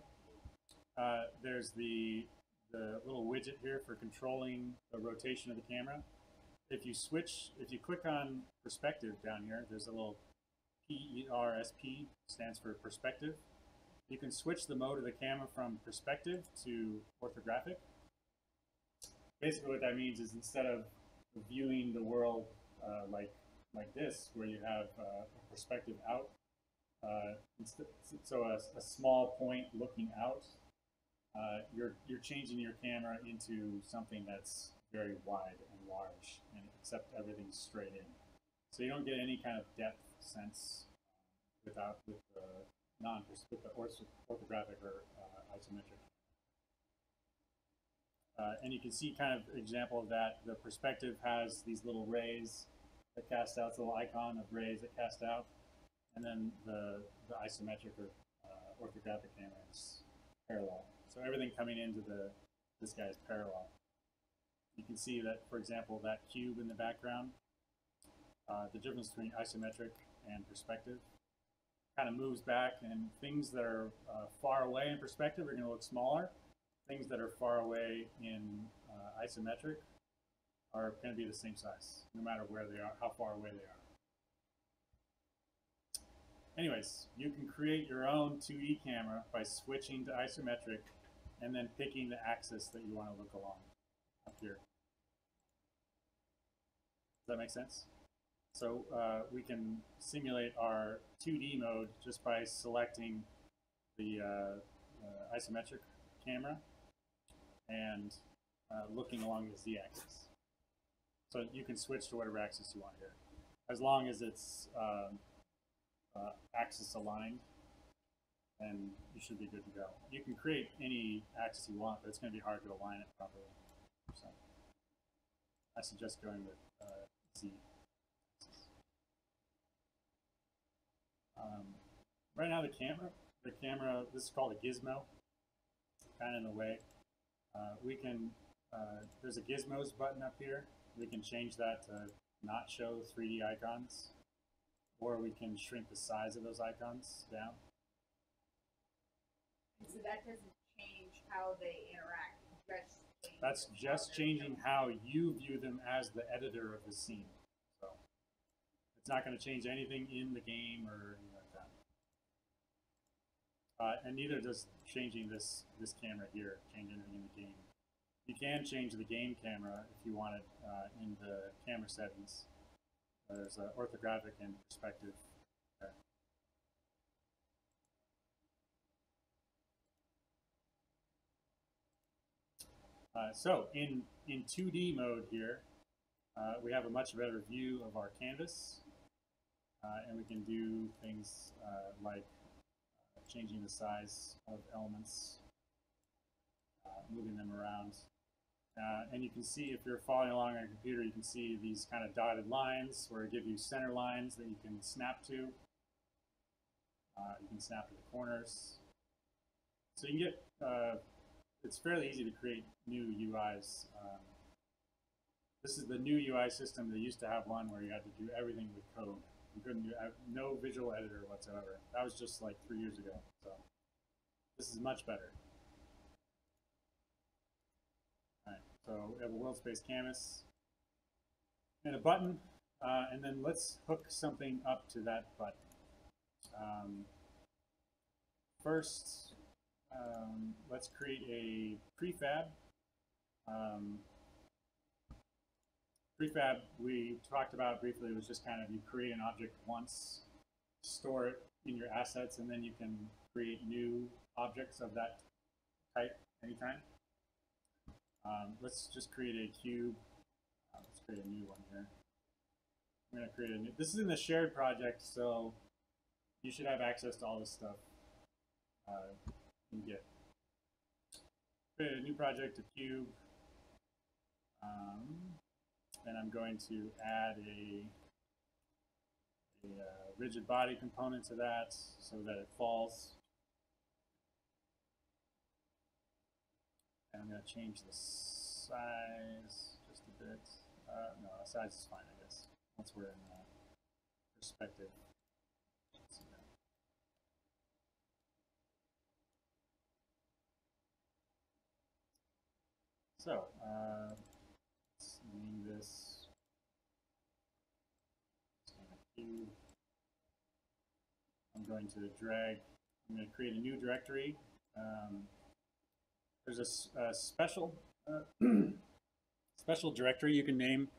there's the little widget here for controlling the rotation of the camera. If you click on perspective down here, there's a little PERSP, stands for perspective. You can switch the mode of the camera from perspective to orthographic. Basically what that means is instead of viewing the world like this, where you have a perspective out, so a small point looking out, you're changing your camera into something that's very wide and large, and except everything's straight in. So you don't get any kind of depth sense with the orthographic or isometric. And you can see kind of example of that. The perspective has these little rays that cast out, it's a little icon of rays that cast out. and then the isometric or orthographic camera is parallel. So everything coming into this guy is parallel. You can see that, for example, that cube in the background, the difference between isometric and perspective kind of moves back, and things that are far away in perspective are going to look smaller. Things that are far away in isometric are going to be the same size, no matter where they are, how far away they are. Anyways, you can create your own 2D camera by switching to isometric and then picking the axis that you want to look along up here. Does that make sense? So we can simulate our 2D mode just by selecting the isometric camera and looking along the z-axis. So you can switch to whatever axis you want here, as long as it's axis aligned, and you should be good to go. You can create any axis you want, but it's going to be hard to align it properly. So I suggest going with Z. Right now the camera, this is called a gizmo, kind of in the way. We can, there's a gizmos button up here. We can change that to not show 3D icons, or we can shrink the size of those icons down. So that doesn't change how they interact. That's just changing how you view them as the editor of the scene. So it's not going to change anything in the game or anything like that. And neither does changing this camera here change anything in the game. You can change the game camera if you want it in the camera settings. There's orthographic and perspective there. So in 2D mode here, we have a much better view of our canvas, and we can do things like changing the size of elements, moving them around. And you can see, if you're following along on your computer, you can see these kind of dotted lines where it gives you center lines that you can snap to. You can snap to the corners. So you can get, it's fairly easy to create new UIs. This is the new UI system. They used to have one where you had to do everything with code. You couldn't do no visual editor whatsoever. That was just like 3 years ago. So this is much better. All right, so we have a world space canvas and a button, and then let's hook something up to that button. First, let's create a prefab. Prefab, we talked about briefly, was just kind of you create an object once, store it in your assets, and then you can create new objects of that type anytime. Let's just create a cube. Let's create a new one here. I'm going to create a new, this is in the shared project, so you should have access to all this stuff in Git. Create a new project, a cube, and I'm going to add a rigid body component to that so that it falls. And I'm going to change the size just a bit. No, the size is fine, I guess, once we're in perspective. So, let's name this cube. I'm going to drag, I'm going to create a new directory. There's a special special directory you can name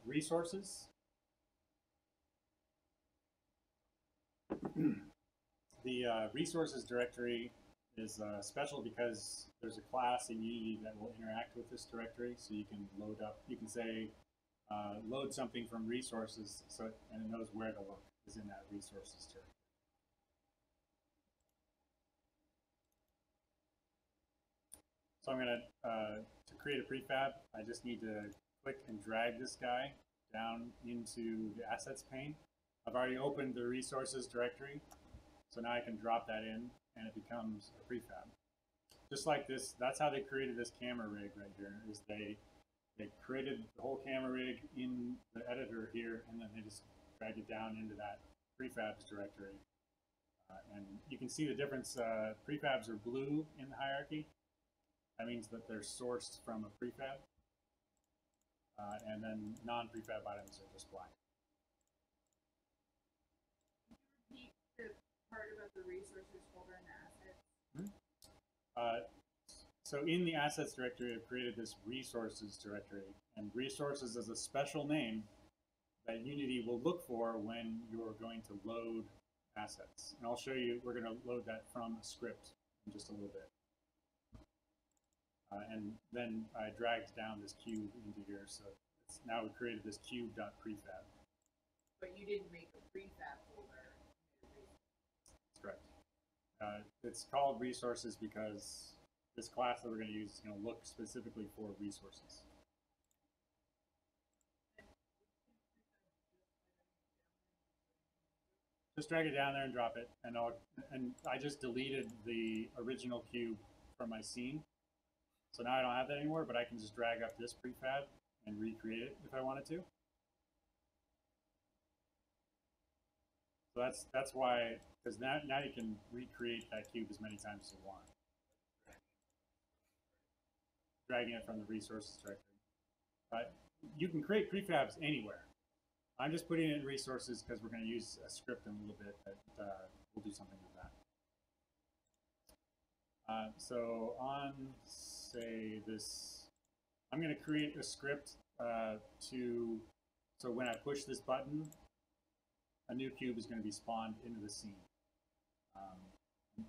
resources. The resources directory is special because there's a class in Unity that will interact with this directory, so you can load up, you can say load something from resources, so and it knows where to look is in that resources directory. So I'm going to create a prefab, I just need to click and drag this guy down into the assets pane. I've already opened the resources directory, so now I can drop that in and it becomes a prefab. Just like this, that's how they created this camera rig right here, is they created the whole camera rig in the editor here, and then they just dragged it down into that prefabs directory. And you can see the difference. Prefabs are blue in the hierarchy. That means that they're sourced from a prefab. And then non-prefab items are just black. Repeat the part about the resources folder and assets. So in the assets directory, I've created this resources directory, and resources is a special name that Unity will look for when you're going to load assets. And I'll show you, we're going to load that from a script in just a little bit. And then I dragged down this cube into here, so it's now we created this cube.prefab. But you didn't make a prefab folder. That's correct. It's called resources because this class that we're going to use is going to look specifically for resources. Just drag it down there and drop it, and I just deleted the original cube from my scene. So now I don't have that anymore, but I can just drag up this prefab and recreate it if I wanted to. So that's why, because now you can recreate that cube as many times as you want. Dragging it from the resources directory. You can create prefabs anywhere. I'm just putting it in resources because we're going to use a script in a little bit that will do something with that. So on, say, this, I'm going to create a script so when I push this button, a new cube is going to be spawned into the scene.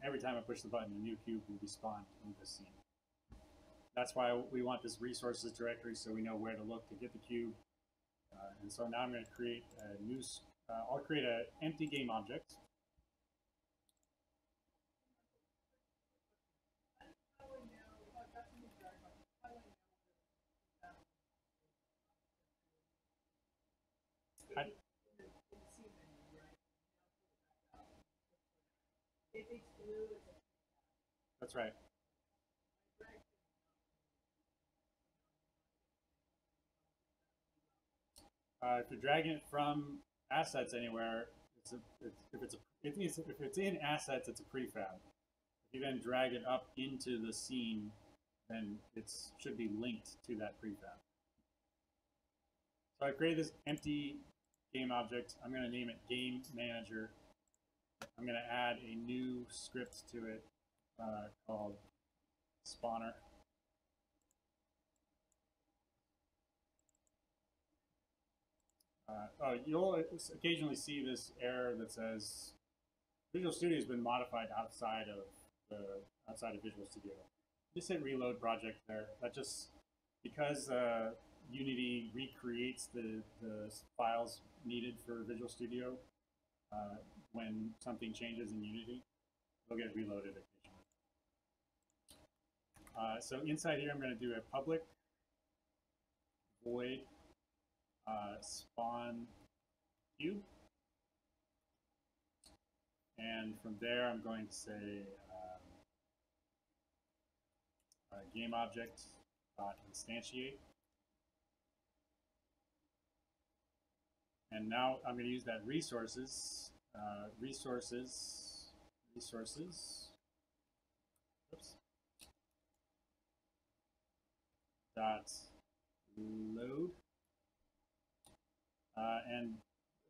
Every time I push the button, a new cube will be spawned into the scene. That's why we want this resources directory, so we know where to look to get the cube. And so now I'm going to create a new, I'll create an empty game object. That's right. If you're dragging it from assets anywhere, if it's in assets, it's a prefab. If you then drag it up into the scene, then it should be linked to that prefab. So I created this empty game object. I'm going to name it Game Manager. I'm going to add a new script to it called Spawner. You'll occasionally see this error that says Visual Studio has been modified outside of Visual Studio. Just hit reload project there. That just, because Unity recreates the files needed for Visual Studio when something changes in Unity, they'll get reloaded occasionally. So inside here, I'm going to do a public void spawn cube, and from there I'm going to say game object instantiate, and now I'm going to use that resources oops, dot load. And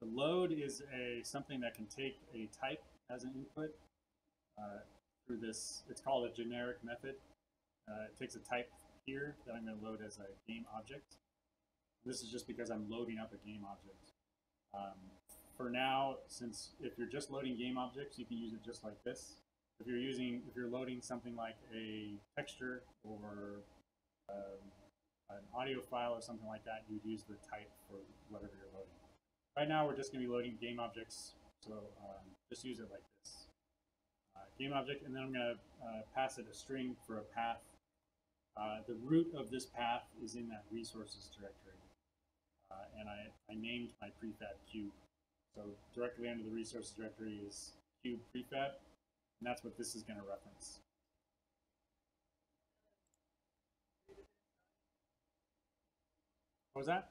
the load is something that can take a type as an input through this. It's called a generic method. It takes a type here that I'm going to load as a game object. This is just because I'm loading up a game object. For now, since if you're just loading game objects, you can use it just like this. If you're loading something like a texture or an audio file or something like that, you would use the type for whatever you're loading. Right now, we're just going to be loading game objects, so just use it like this. Game object, and then I'm going to pass it a string for a path. The root of this path is in that resources directory, and I named my prefab cube. So directly under the resources directory is cube prefab, and that's what this is going to reference. What was that?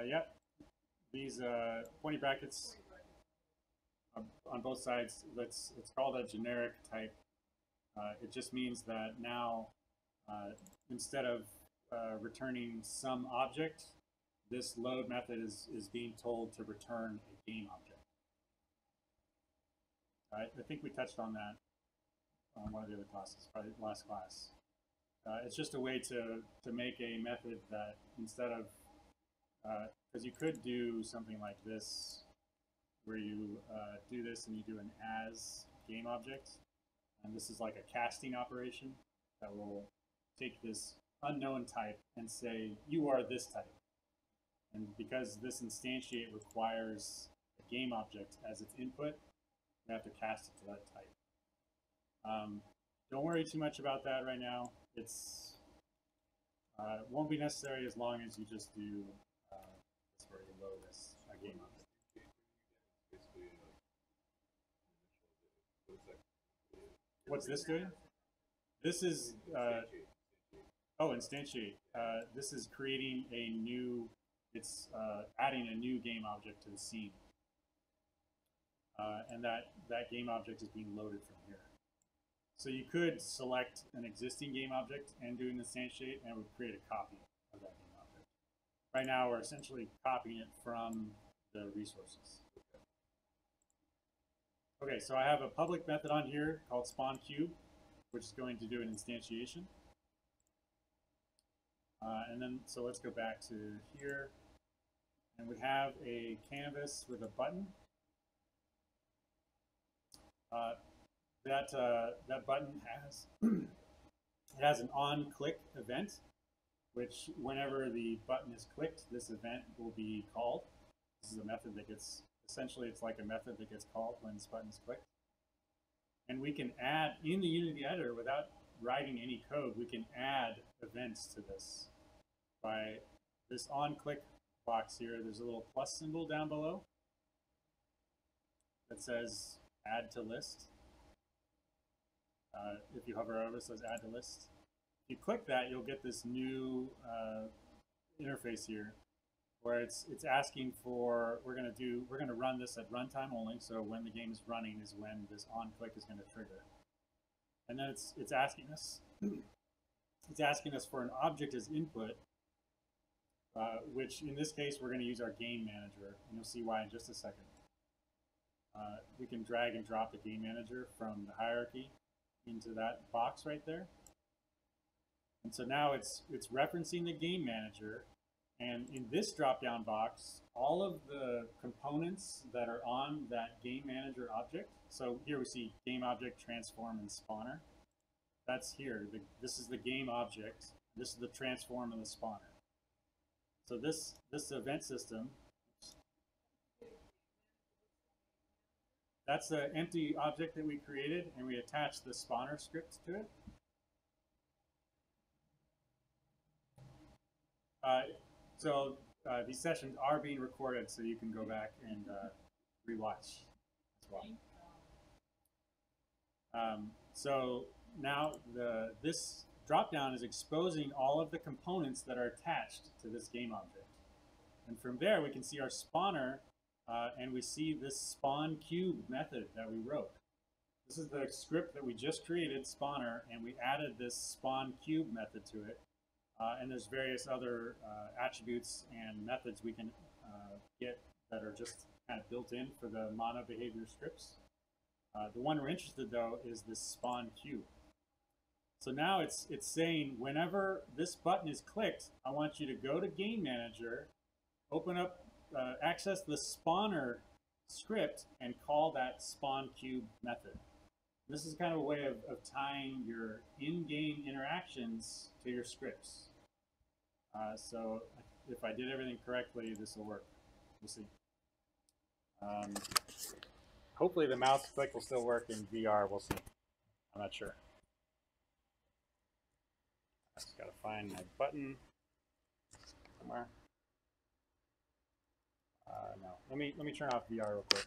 Yep. These pointy brackets on both sides, it's called a generic type. It just means that now instead of returning some object, this load method is being told to return a game object. I think we touched on that on one of the other classes, probably last class. It's just a way to make a method that instead of, because you could do something like this, where you do this and you do an as game object, and this is like a casting operation that will take this unknown type and say, you are this type. And because this instantiate requires a game object as its input, we have to cast it to that type. Don't worry too much about that right now. It's won't be necessary as long as you just do this where you load this game object. What's this doing? This is instantiate. This is creating a new. It's adding a new game object to the scene, and that game object is being loaded from here. So you could select an existing game object and do an instantiate, and it would create a copy of that game object. Right now, we're essentially copying it from the resources. Okay, so I have a public method on here called spawnCube, which is going to do an instantiation. And then, so let's go back to here. And we have a canvas with a button. That button has it has an on-click event, which whenever the button is clicked, this event will be called. This is a method that gets, essentially it's like a method that gets called when this button is clicked. And we can add, in the Unity editor, without writing any code, we can add events to this. By this on-click box here, there's a little plus symbol down below that says add to list. If you hover over, it says add to list. If you click that, you'll get this new interface here, where it's asking for, we're going to run this at runtime only. So when the game is running is when this on click is going to trigger. And then it's asking us, it's asking us for an object as input, which in this case we're going to use our game manager, and you'll see why in just a second. We can drag and drop the game manager from the hierarchy into that box right there. And so now it's referencing the game manager, and in this drop-down box, all of the components that are on that game manager object. So here we see game object, transform, and spawner. That's here. This is the game object. This is the transform and the spawner. So this event system, that's an empty object that we created, and we attached the spawner script to it. These sessions are being recorded, so you can go back and rewatch as well. So now this dropdown is exposing all of the components that are attached to this game object. And from there, we can see our spawner, and we see this spawn cube method that we wrote. This is the script that we just created, spawner, and we added this spawn cube method to it. And there's various other attributes and methods we can get that are just kind of built in for the mono behavior scripts. The one we're interested though is this spawn cube. So now it's saying whenever this button is clicked, I want you to go to Game Manager, open up, access the spawner script, and call that spawn cube method. This is kind of a way of tying your in-game interactions to your scripts. So if I did everything correctly, this will work. We'll see. Hopefully the mouse click will still work in VR. We'll see. I'm not sure. I just got to find my button. somewhere. No. Let me turn off VR real quick.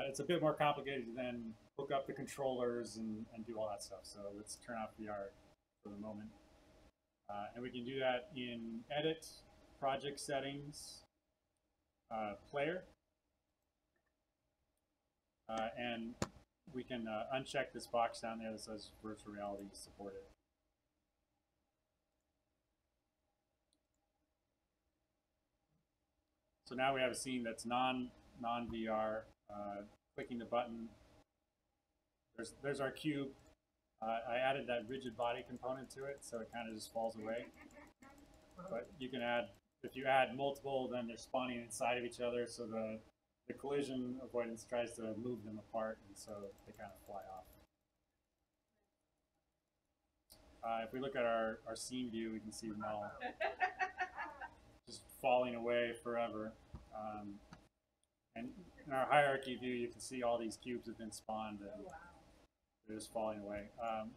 It's a bit more complicated than hook up the controllers and do all that stuff. So let's turn off VR for the moment. And we can do that in Edit, Project Settings, Player. And we can uncheck this box down there that says Virtual Reality Supported. So now we have a scene that's non-VR. Clicking the button, there's our cube. I added that rigid body component to it, so it kind of just falls away. But you can add, if you add multiple, then they're spawning inside of each other, so the collision avoidance tries to move them apart, and so they kind of fly off. If we look at our scene view, we can see them all just falling away forever. And in our hierarchy view, you can see all these cubes have been spawned and they're just falling away.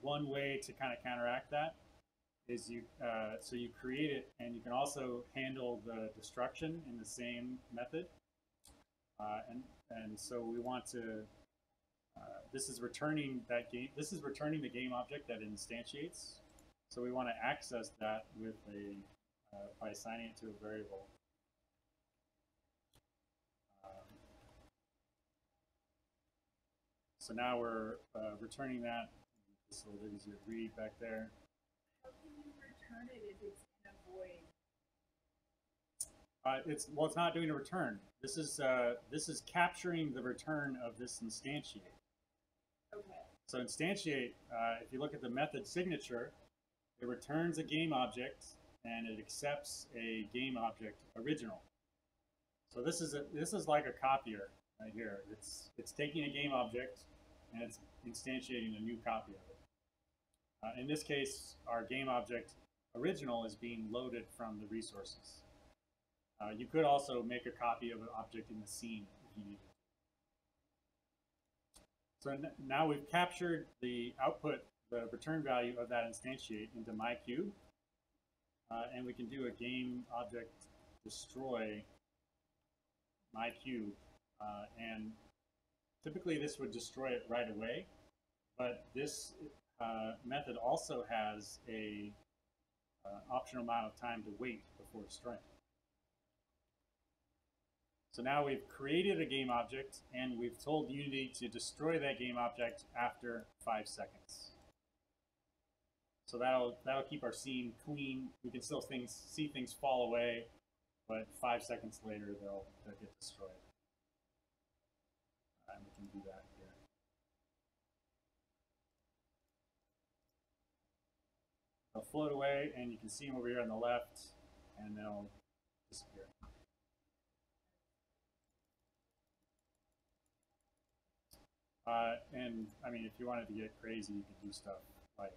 One way to kind of counteract that is so you create it, and you can also handle the destruction in the same method. And so we want to. This is returning that game. This is returning the game object that instantiates. So we want to access that with by assigning it to a variable. So now we're returning that. It's a little easier to read back there. How can you return it if it's in a void? It's not doing a return. This is capturing the return of this instantiate. Okay. So instantiate, if you look at the method signature, it returns a game object and it accepts a game object original. So this is like a copier right here. It's taking a game object and it's instantiating a new copy of it. In this case, our game object original is being loaded from the resources. You could also make a copy of an object in the scene if you needed. So now we've captured the output, the return value of that instantiate into myCube, and we can do a game object destroy myCube, and typically this would destroy it right away, but this method also has a optional amount of time to wait before destroying. So now we've created a game object, and we've told Unity to destroy that game object after 5 seconds. So that'll keep our scene clean. We can still see things fall away, but 5 seconds later they'll get destroyed. And we can do that here. They'll float away, and you can see them over here on the left, and they'll disappear. And I mean, if you wanted to get crazy, you could do stuff like,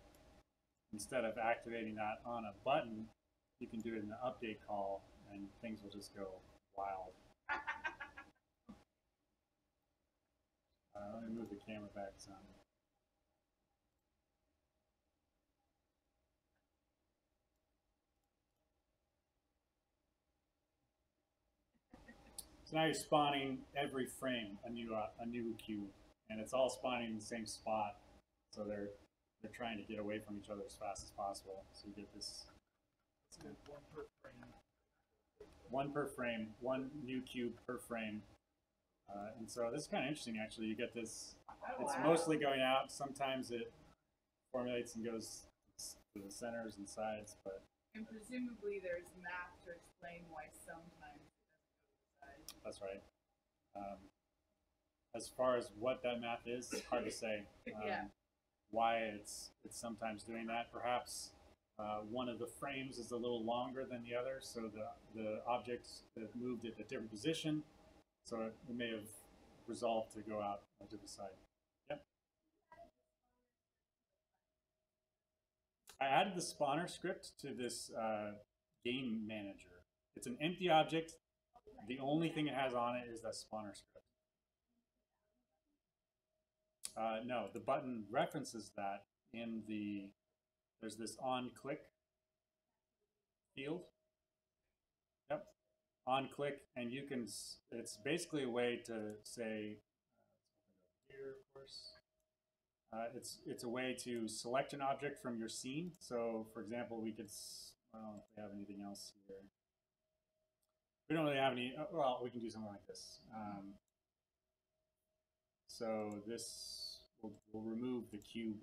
instead of activating that on a button, you can do it in the update call, and things will just go wild. Let me move the camera back some. So now you're spawning every frame a new cube, and it's all spawning in the same spot. So they're trying to get away from each other as fast as possible. So you get this. One per frame. One per frame, one new cube per frame. And so this is kind of interesting, actually. You get this. It's mostly going out. Sometimes it formulates and goes to the centers and sides, but. And presumably there's math to explain why sometimes it doesn't go to the side. That's right. As far as what that math is, it's hard to say. Yeah. Why it's sometimes doing that. Perhaps one of the frames is a little longer than the other, so the objects have moved at a different position, so it may have resolved to go out to the side. Yep. I added the spawner script to this game manager. It's an empty object. The only thing it has on it is that spawner script. No, the button references that in there's this on click field. Yep. On click, and you can. It's basically a way to say. Here, of course. It's a way to select an object from your scene. So, for example, we could. I don't know if we have anything else here. We don't really have any. Well, we can do something like this. So this will remove the cube.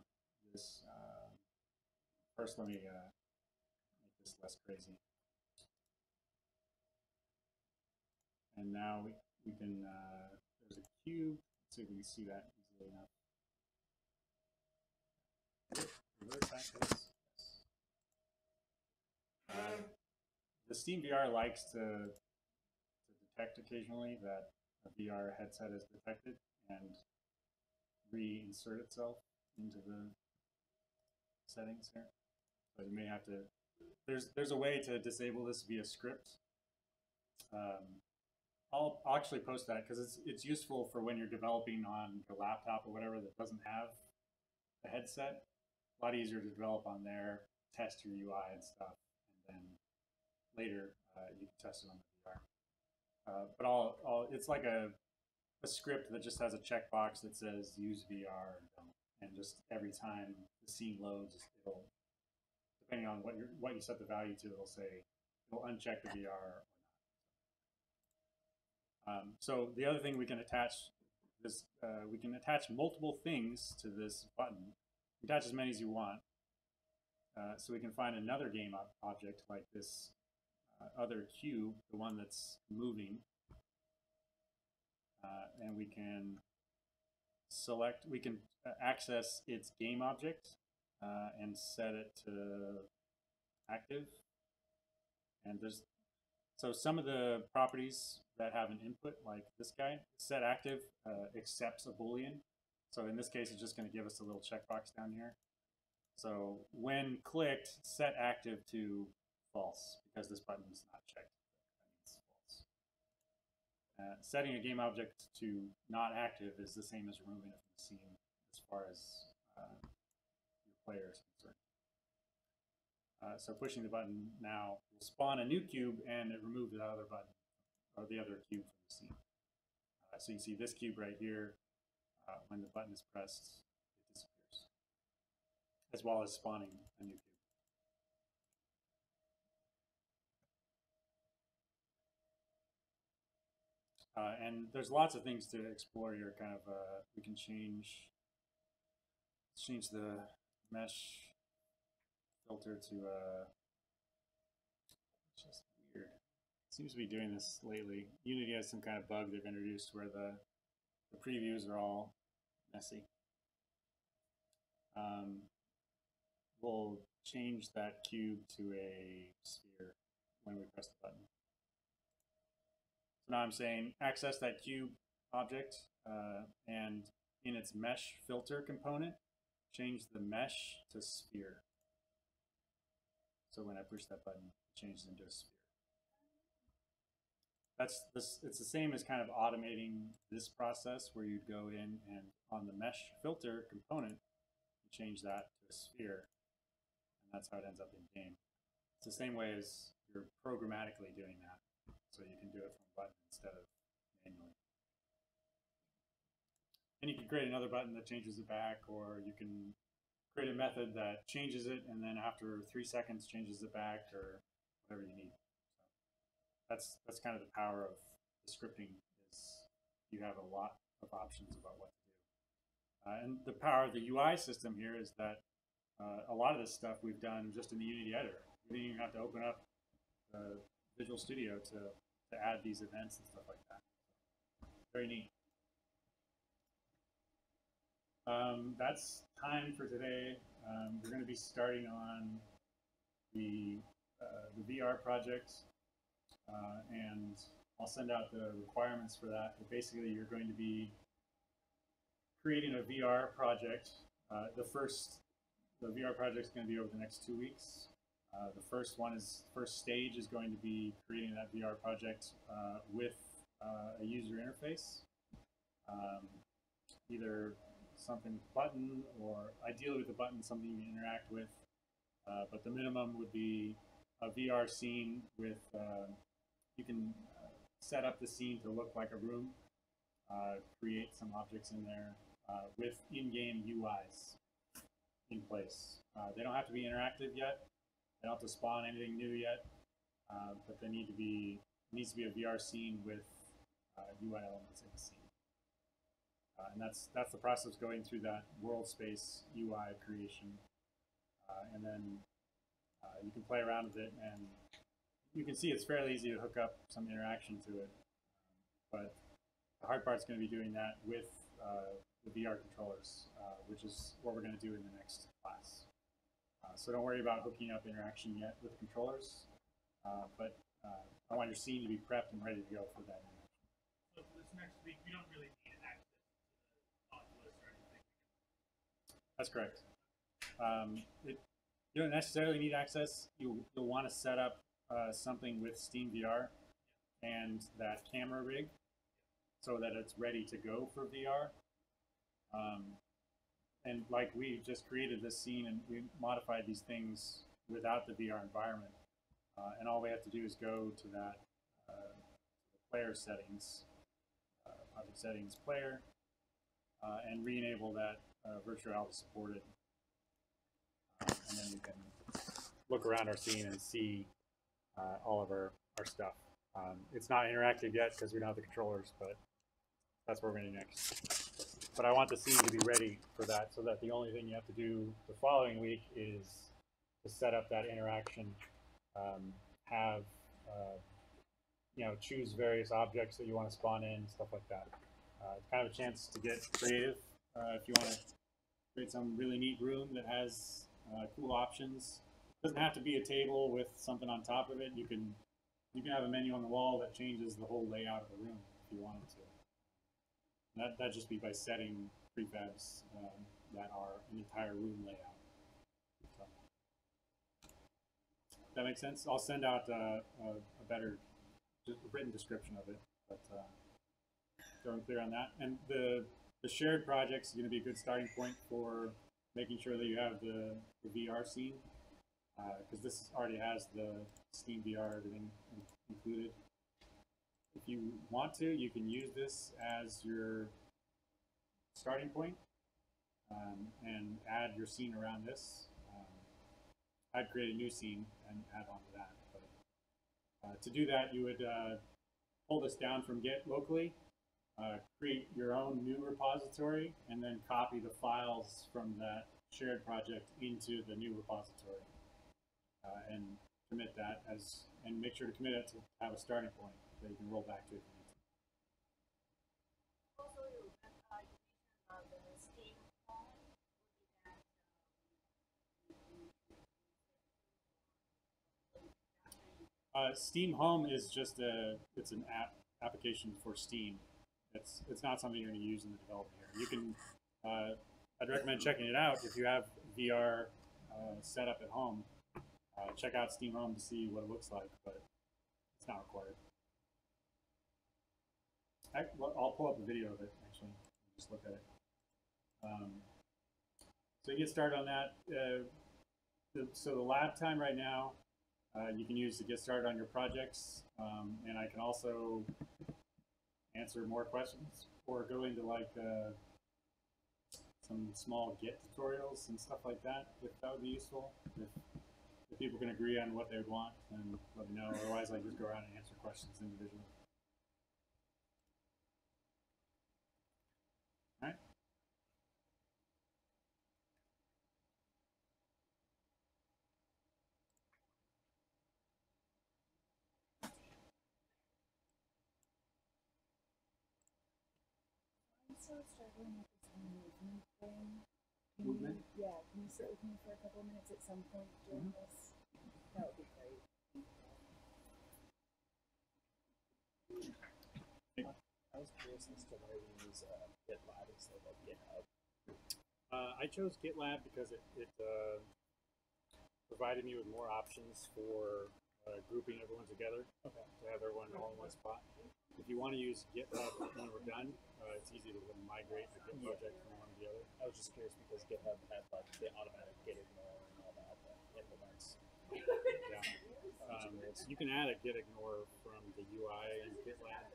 This first, let me make this less crazy. And now we can. There's a cube. Let's see if we can see that easily enough. Revert back to this. The Steam VR likes to detect occasionally that a VR headset is detected and reinsert itself into the settings here. So you may have to. There's a way to disable this via script. I'll actually post that because it's useful for when you're developing on your laptop or whatever that doesn't have a headset. A lot easier to develop on there, test your UI and stuff, and then later you can test it on the VR. But it's like a script that just has a checkbox that says use VR and just every time the scene loads, it'll, depending on what you set the value to, it'll uncheck the VR or not. So the other thing we can attach is we can attach multiple things to this button. Attach as many as you want. So we can find another game object like this other cube, the one that's moving, and we can select. We can access its game object and set it to active. And so some of the properties that have an input, like this guy, set active accepts a Boolean. So in this case, it's just going to give us a little checkbox down here. So when clicked, set active to false, because this button is not checked. That means false. Setting a game object to not active is the same as removing it from the scene as far as your player is concerned. So pushing the button now will spawn a new cube, and it removes the other button, or the other cube from the scene. So you see this cube right here. When the button is pressed, it disappears, as well as spawning a new cube. And there's lots of things to explore here. Kind of, we can change the mesh filter to it's just weird. It seems to be doing this lately. Unity has some kind of bug they've introduced where the previews are all messy. We'll change that cube to a sphere when we press the button. So now I'm saying access that cube object and in its mesh filter component, change the mesh to sphere. So when I push that button, it changes into a sphere. It's the same as kind of automating this process where you'd go in and on the mesh filter component, you change that to a sphere, and that's how it ends up in game. It's the same way as you're programmatically doing that, so you can do it from a button instead of manually. And you can create another button that changes it back, or you can create a method that changes it, and then after 3 seconds changes it back, or whatever you need. That's kind of the power of the scripting, is you have a lot of options about what to do. And the power of the UI system here is that a lot of this stuff we've done just in the Unity editor. We didn't even have to open up Visual Studio to add these events and stuff like that. Very neat. That's time for today. We're going to be starting on the VR project. And I'll send out the requirements for that. But basically, you're going to be creating a VR project. The VR project is going to be over the next 2 weeks. The first stage is going to be creating that VR project with a user interface, either something with a button, or ideally with a button, something you can interact with. But the minimum would be a VR scene with you can set up the scene to look like a room, create some objects in there with in-game UIs in place. They don't have to be interactive yet. They don't have to spawn anything new yet, but they needs to be a VR scene with UI elements in the scene. And that's the process going through that world space UI creation, and then you can play around with it, and you can see it's fairly easy to hook up some interaction to it. But the hard part is going to be doing that with the VR controllers, which is what we're going to do in the next class. So don't worry about hooking up interaction yet with controllers, but I want your scene to be prepped and ready to go for that interaction. So for this next week, we don't really need access to the Oculus or anything. That's correct. You don't necessarily need access. You'll want to set up something with Steam VR and that camera rig so that it's ready to go for VR. And like we just created this scene and we modified these things without the VR environment. And all we have to do is go to that player settings, project settings player, and re-enable that virtual reality supported. And then we can look around our scene and see all of our stuff. It's not interactive yet because we don't have the controllers, but that's what we're going to do next. But I want the scene to be ready for that, so that the only thing you have to do the following week is to set up that interaction, choose various objects that you want to spawn in, stuff like that. It's kind of a chance to get creative if you want to create some really neat room that has cool options. It doesn't have to be a table with something on top of it. You can have a menu on the wall that changes the whole layout of the room if you wanted to. That'd just be by setting prefabs that are an entire room layout. So, that makes sense? I'll send out a better written description of it, but so I'm clear on that. And the shared projects is going to be a good starting point for making sure that you have the VR scene, because this already has the Steam VR everything included. If you want to, you can use this as your starting point and add your scene around this. I'd create a new scene and add on to that. But to do that, you would pull this down from Git locally, create your own new repository, and then copy the files from that shared project into the new repository, and commit that and make sure to commit it to have a starting point that you can roll back to if you need to. Also, you mentioned the Steam Home. Steam Home is just it's an application for Steam. It's not something you're going to use in the development here. You can, I'd recommend checking it out if you have VR set up at home. Check out Steam Home to see what it looks like, but it's not required. I'll pull up a video of it, actually. Just look at it. So you get started on that. So the lab time right now, you can use to get started on your projects, and I can also answer more questions or go into like some small Git tutorials and stuff like that, if that would be useful. If people can agree on what they would want, then let me know. Otherwise, I just go around and answer questions individually. All right. I'm so struggling with this movement thing. Movement? Yeah, can you sit with me for a couple of minutes at some point during this? That would be great. I was curious as to why we use GitLab instead of GitHub. I chose GitLab because it provided me with more options for grouping everyone together, to have everyone all in one spot. If you want to use GitHub when we're done, it's easy to migrate a Git project from one to the other. I was just curious because GitHub had like the automatic Git ignore and all that that implements. Yeah. you can add a git ignore from the UI in GitLab,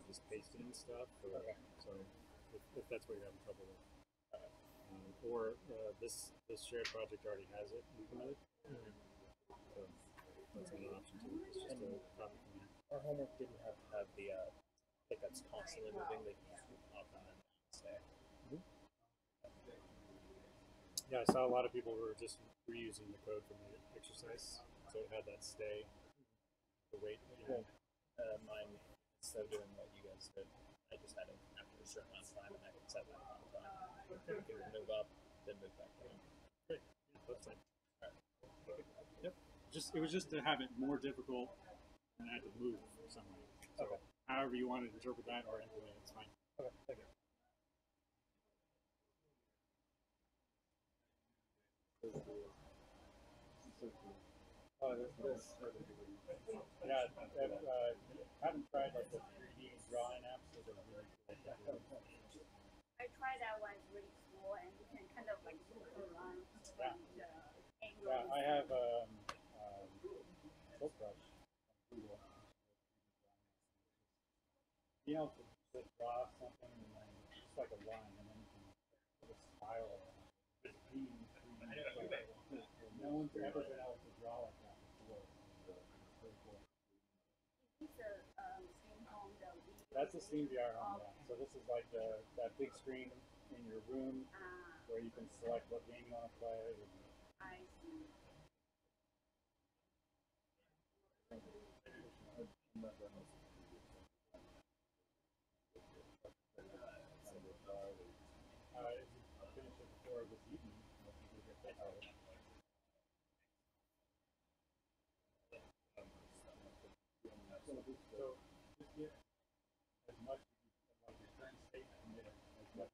just paste in stuff. So if that's what you're having trouble with, or this shared project already has it implemented. So that's another option too. It's just a copy from there. Our homework didn't have to have the pickups constantly moving. They can just move up and then stay. Yeah, I saw a lot of people were just reusing the code from the exercise, so it had that stay, the wait. Cool. Mine, instead of doing what you guys did, I just had it after a certain amount of time, and I could set that amount of time. It would move up, then move back down. Great. Yeah, that's fine. Yep. It was just to have it more difficult and I had to move some way. So however you want to interpret that or implement it, it's fine. Okay, thank you. Oh, this. Yeah, haven't tried like the 3D drawing apps that are really cool. I tried that one, it's really cool, and you can kind of like move around Yeah. angles. Yeah, I have Book Brush on Google. You know, to draw something and then just like a line, and then you can put a style on it. Just being 3D. No one's ever been able to draw like that before. It's really cool. It's a Steam Home that we That's a Steam VR home, yeah. So this is like that big screen in your room where you can select what game you want to play. I see. If you finish it before this evening, most people get that out. So just get as much like your current state and get as much as you can.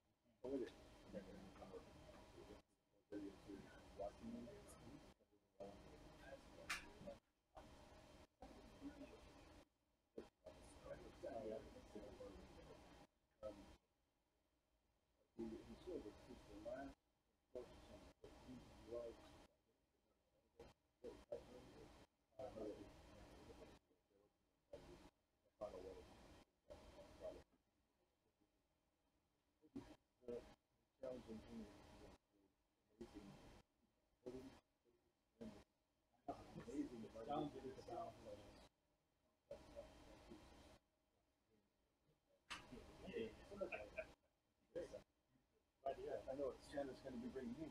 I know what Shannon's going to be bringing in.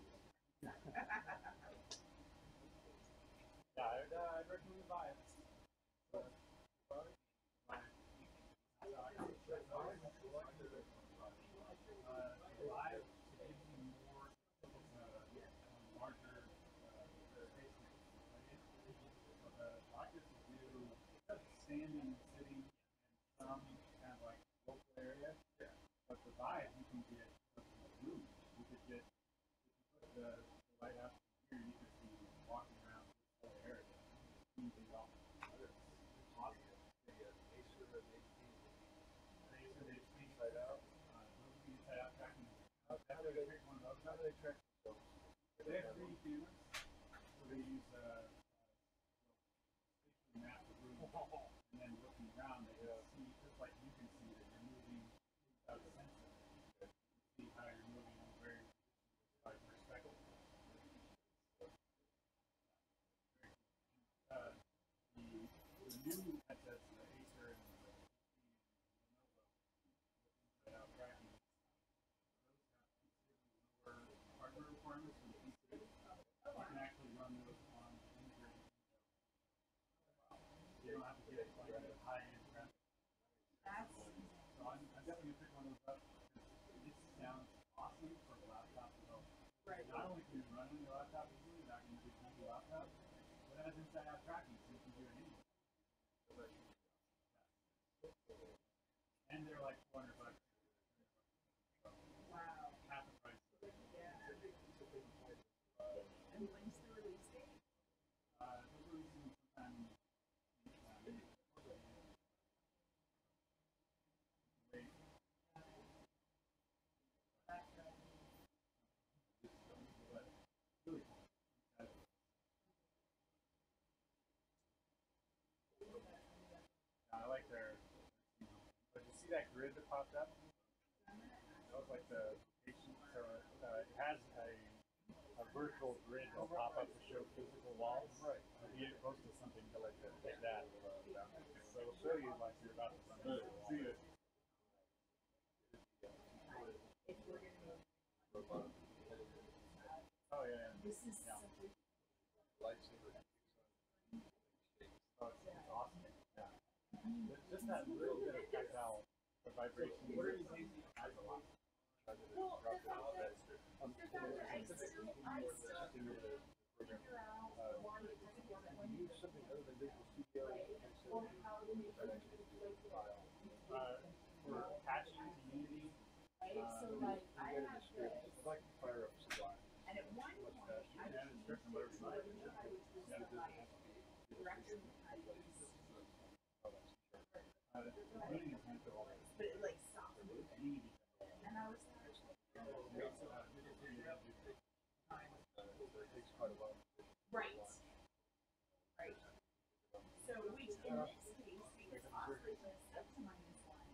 Yeah, I'd recommend the Vive. Live gives you more larger space. Lockers do standing, sitting, and some kind of like local area. But the Vive, you can get a room. You could get, if you put the light out here, you could see walking around this whole area. Easy off. Awesome. Inside out. Inside out tracking. How do they pick one of those? How do they track themselves? They have 3D cameras. So they use map the room, and then looking around, they see just like you can see that you're moving without a sensor. You see how you're moving in a very perspective. The new headsets, the Acer and the Lenovo, tracking, those have considerably lower hardware requirements than the PC. You can actually run those on integrated. You don't have to get like a high-end graphics. So I'm definitely gonna pick one of those up because it sounds awesome for a laptop development. Right. Not only can you run on your laptop easily, not going to be a laptop, but it has inside-out tracking, so you can do it anywhere. And they're like $400. Wow. Half the price. Yeah. And when's the release date? They're releasing sometime wait. Really cool. popped up. That was like the patient, so it has a virtual grid that will pop up to show physical walls. Right. Be opposed to something like that. So it'll show you like you're about to run into a wall. See it. Oh yeah. This is Yeah. such a Lightsaber. Oh, it's awesome. Yeah. Just that little bit of tactile vibration. What are you thinking? Adds a lot. well, the fact that I still figure out why it doesn't work when you Something other than Visual Studio. or how to make it like For patching to Unity, right. So like I have this, I'd like to fire up Sublime. and at one point I was yeah, description, whatever you like. direction Unity is meant to all this. but it like stopped. Unity. And I was like, It takes quite a while. right. Right. So which in this case, because Oscar was up to -1,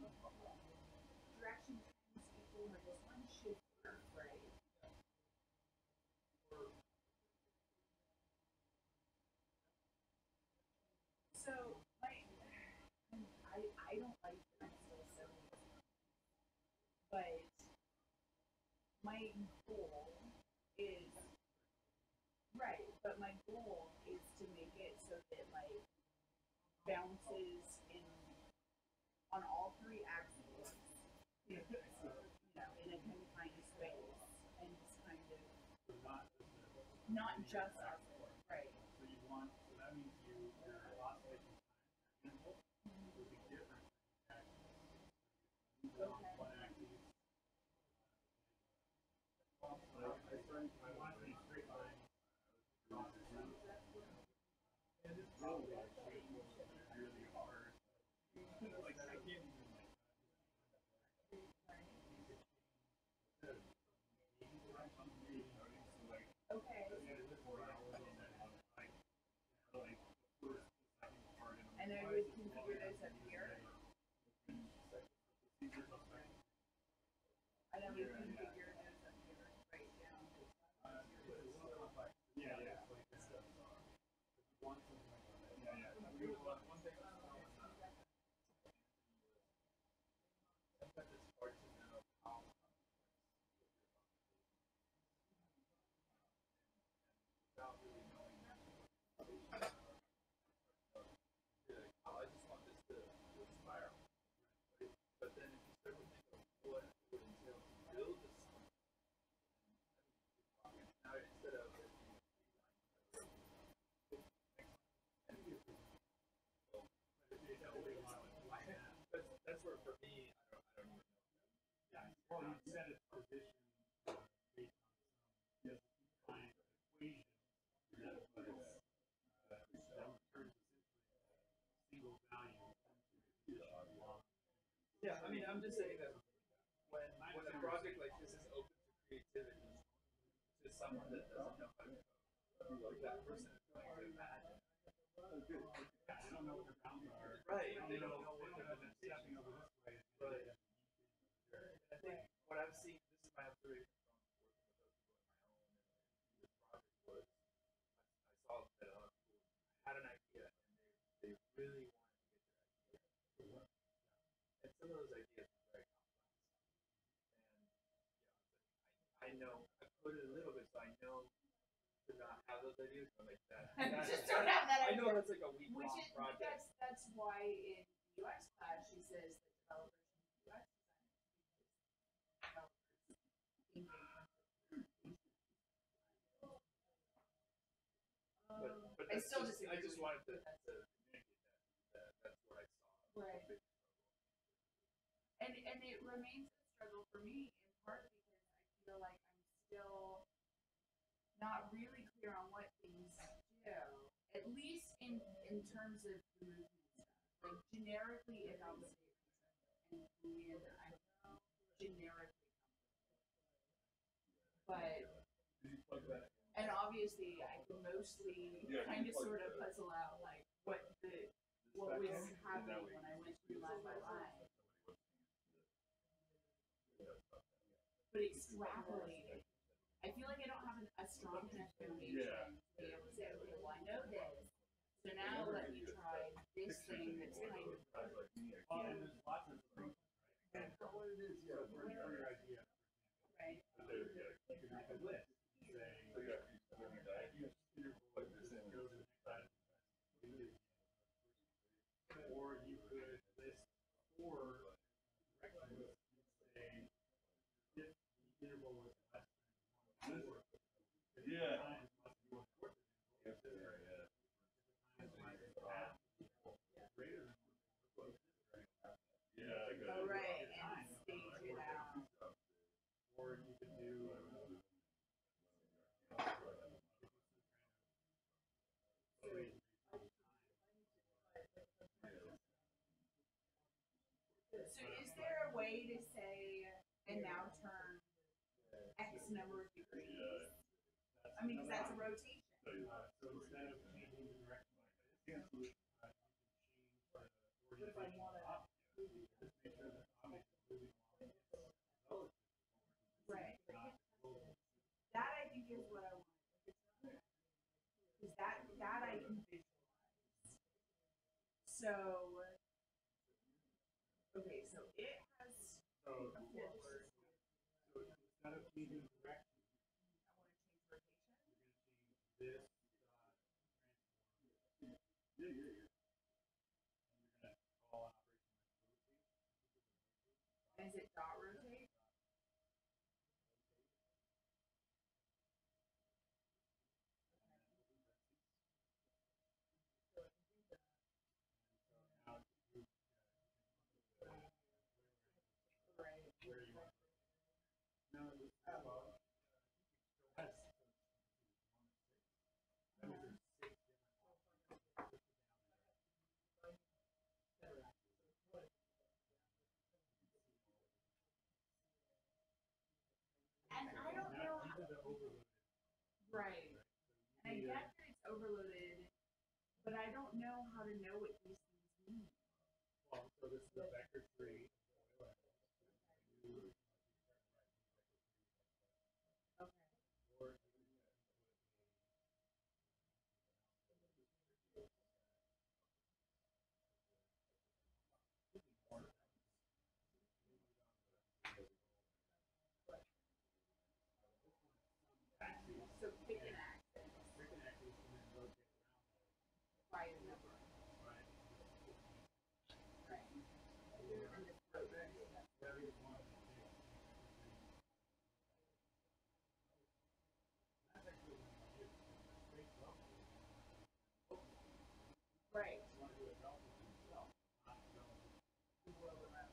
direction tends to equal -1 should work, right? So like I don't like that I'm still so but my goal is right, but my goal is to make it so that like bounces in on all three axes, in a confined space, and just kind of not just us, right? So you want, so that means your oscillation time, your interval, would be different than axis. So on one axis. I want it to be a straight line. And it's probably like really hard. Like I can't even like. Okay. And then we configure those up here. And then we configure those up here, right down. Yeah. One thing like that. Yeah. One thing. Sometimes it's hard to know how without really knowing I just want this to spiral. Right? But then if you start to think of what it would entail to build this system, now instead of that's where for me I don't even know. Yeah. Well, you set its position based on some defined equation. That returns essentially a single value. Yeah, I mean, I'm just saying that when a project like this is open to creativity to someone that doesn't know how to code, like that person is going to imagine. Yeah, they don't know what their bounds are. Right, they don't know what They their don't know that stepping limitations over are. this way is Right. going to And I think what I've seen, this is my observation from working with other people on my own and this project was, I saw that a lot of people had an idea and they really wanted to get their idea. And some of those ideas were very complex. And I know I put it a little bit so I know to not have those ideas, but like that. Just don't have that I idea. know that's like a week Which long is project. that's why in UX class she says that developers should UX design. But I that's still I just wanted to communicate that that's what I saw. Right. And it remains a struggle for me in part because I feel like I'm still not really clear on what things do. At least in terms of the movement stuff. Like generically it helps me and I'm generically comfortable. But and obviously I can mostly kind of sort of puzzle out like what was happening when I went through line by line. but extrapolating. I feel like I don't have a strong enough foundation to be able to say, okay, well, I know this. So now let me try this thing that's kind of Well, and there's lots of things, right? That's not what it is, yeah. So for your idea, right. you can make a list. Say, So yeah, you go to the next item. Or you could list 4 directions and say, if the interval was less than 1 fourth, Yeah. times must be 1 fourth of the interval. If the times is half greater than 1 fourth, Yeah. Oh, right, and stage it out. or you could do So is there a way to say, and now turn X number of degrees? I mean, because that's a rotation. so instead of changing the direction like this, you can change the orientation of the object. Just make sure that the object is moving along its relative, Right. not global. That I think is what I want. Because that I can visualize. So, okay, so it has So, a forward. so instead of changing direction, I want to change rotation. you're going to change this transform. And you're going to call an operation like rotate. And is it dot rotate? Now you Right. where you want. No, this is well. That's that means there's 6 different options. And I don't know how, These are the overloaded. right. And I get that it's overloaded, but I don't know how to know what these things mean. Well, so this is the vector tree. Okay. Or So pick an axis freaking axis and then rotate by a number. around, right? Right. And this rotation. Whatever you want. That's actually what you do. Straight level. Right. You want to do it relative to yourself, not relative. The world around.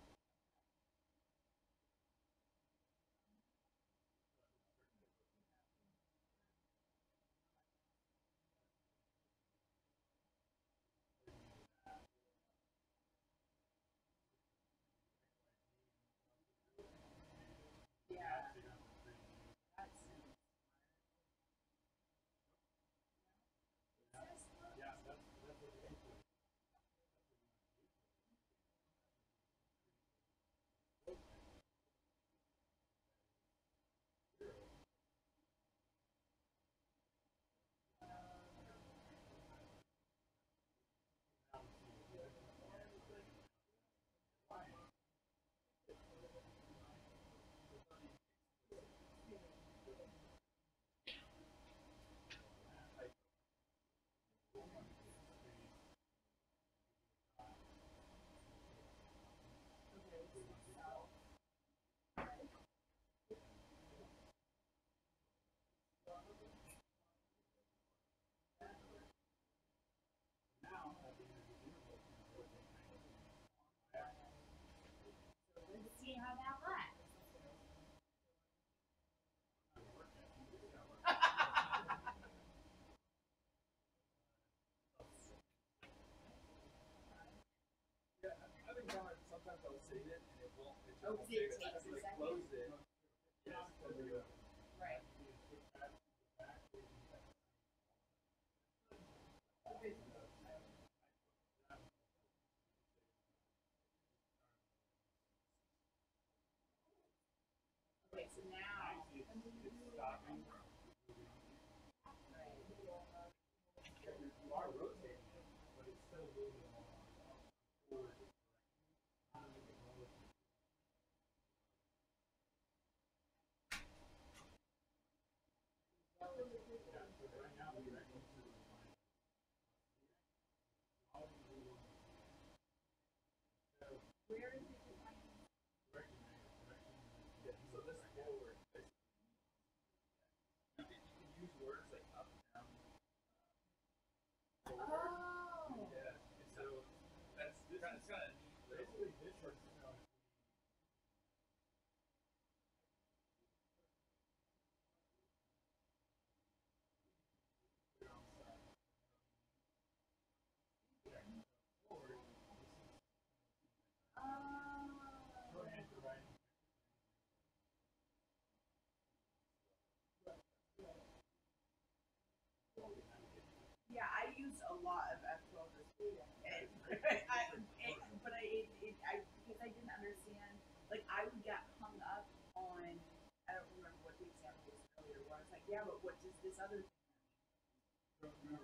Yeah. That's Yeah, that's what it is. Now, at the end of the interval, you can rotate 90 degrees. Let's see how that lasts. Yeah, I think sometimes I'll save it and it won't. It just Oh, won't it save takes I have to, a like, second? close it. Yes. Right. Okay, so Where is it defined? So this forward, you can use words like up, down, forward. Oh. Yeah. And so that's kind of neat. Basically, this is Yeah, I used a lot of F12 this week, and because I didn't understand, like I would get hung up on, I don't remember what the example was earlier, where I was like, yeah, but what does this other thing mean?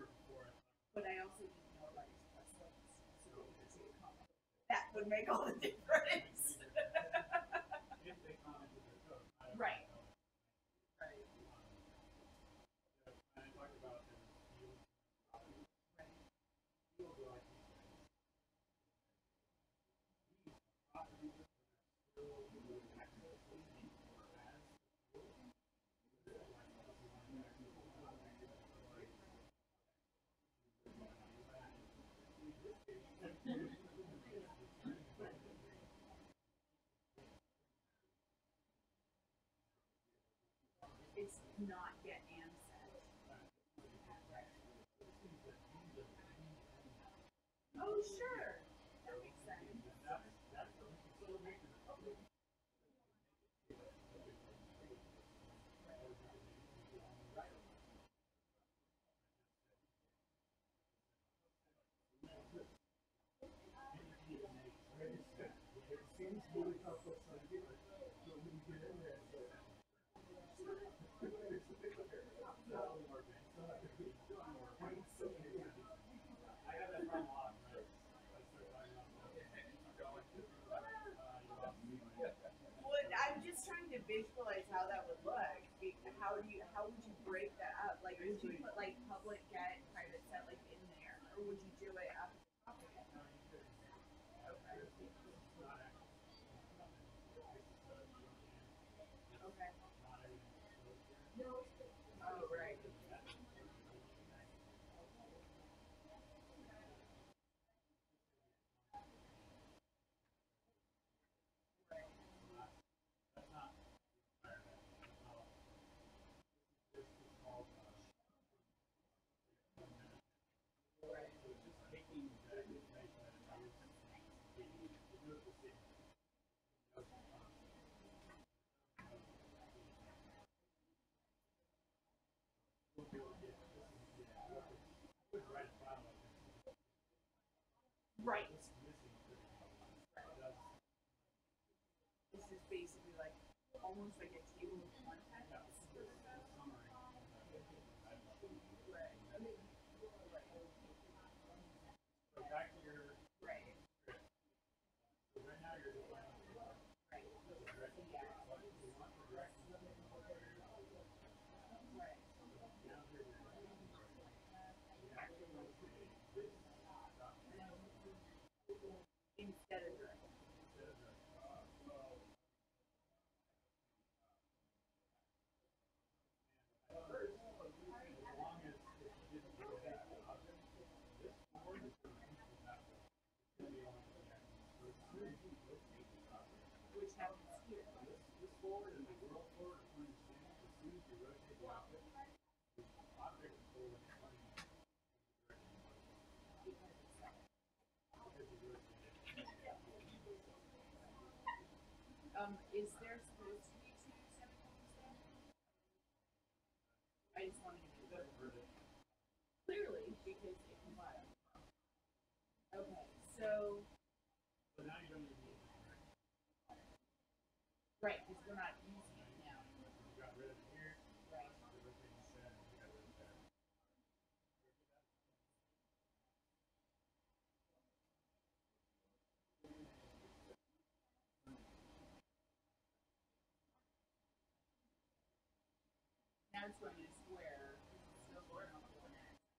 But I also didn't know about express links, so it would say a comma. That would make all the difference. Right. Right. It's not get and set. Oh, sure. That makes sense. Well, I'm just trying to visualize how that would look. How would you break that up? Like, would you put like public get, private set like in there, or would you do it up at the top again? Okay. Oh, right. Right. This is basically like almost like a table of contents. Right. So back to your Right. so right now you're defining Right. the direction. Yeah. What you want the direction to be. Right. Down here we're going to the actual one is this document Instead of direct. instead of the first, as long as it didn't rotate the object, this forward is going to keep the map. It's going to be only the action. So as soon as you rotate the object, Which happens here. this forward and the world forward are pointing the same. As soon as you rotate the object is forward and pointing in the direction you want. Because you rotated it. Is there supposed to be two semicolons there? I just wanted to be clearly because it combined. Okay, so So now you don't even need this direction. right, because we're not using it now. You got rid of it here. Right. You rotate instead, and you got rid of that. now it's going in a square. It's still going on one axis.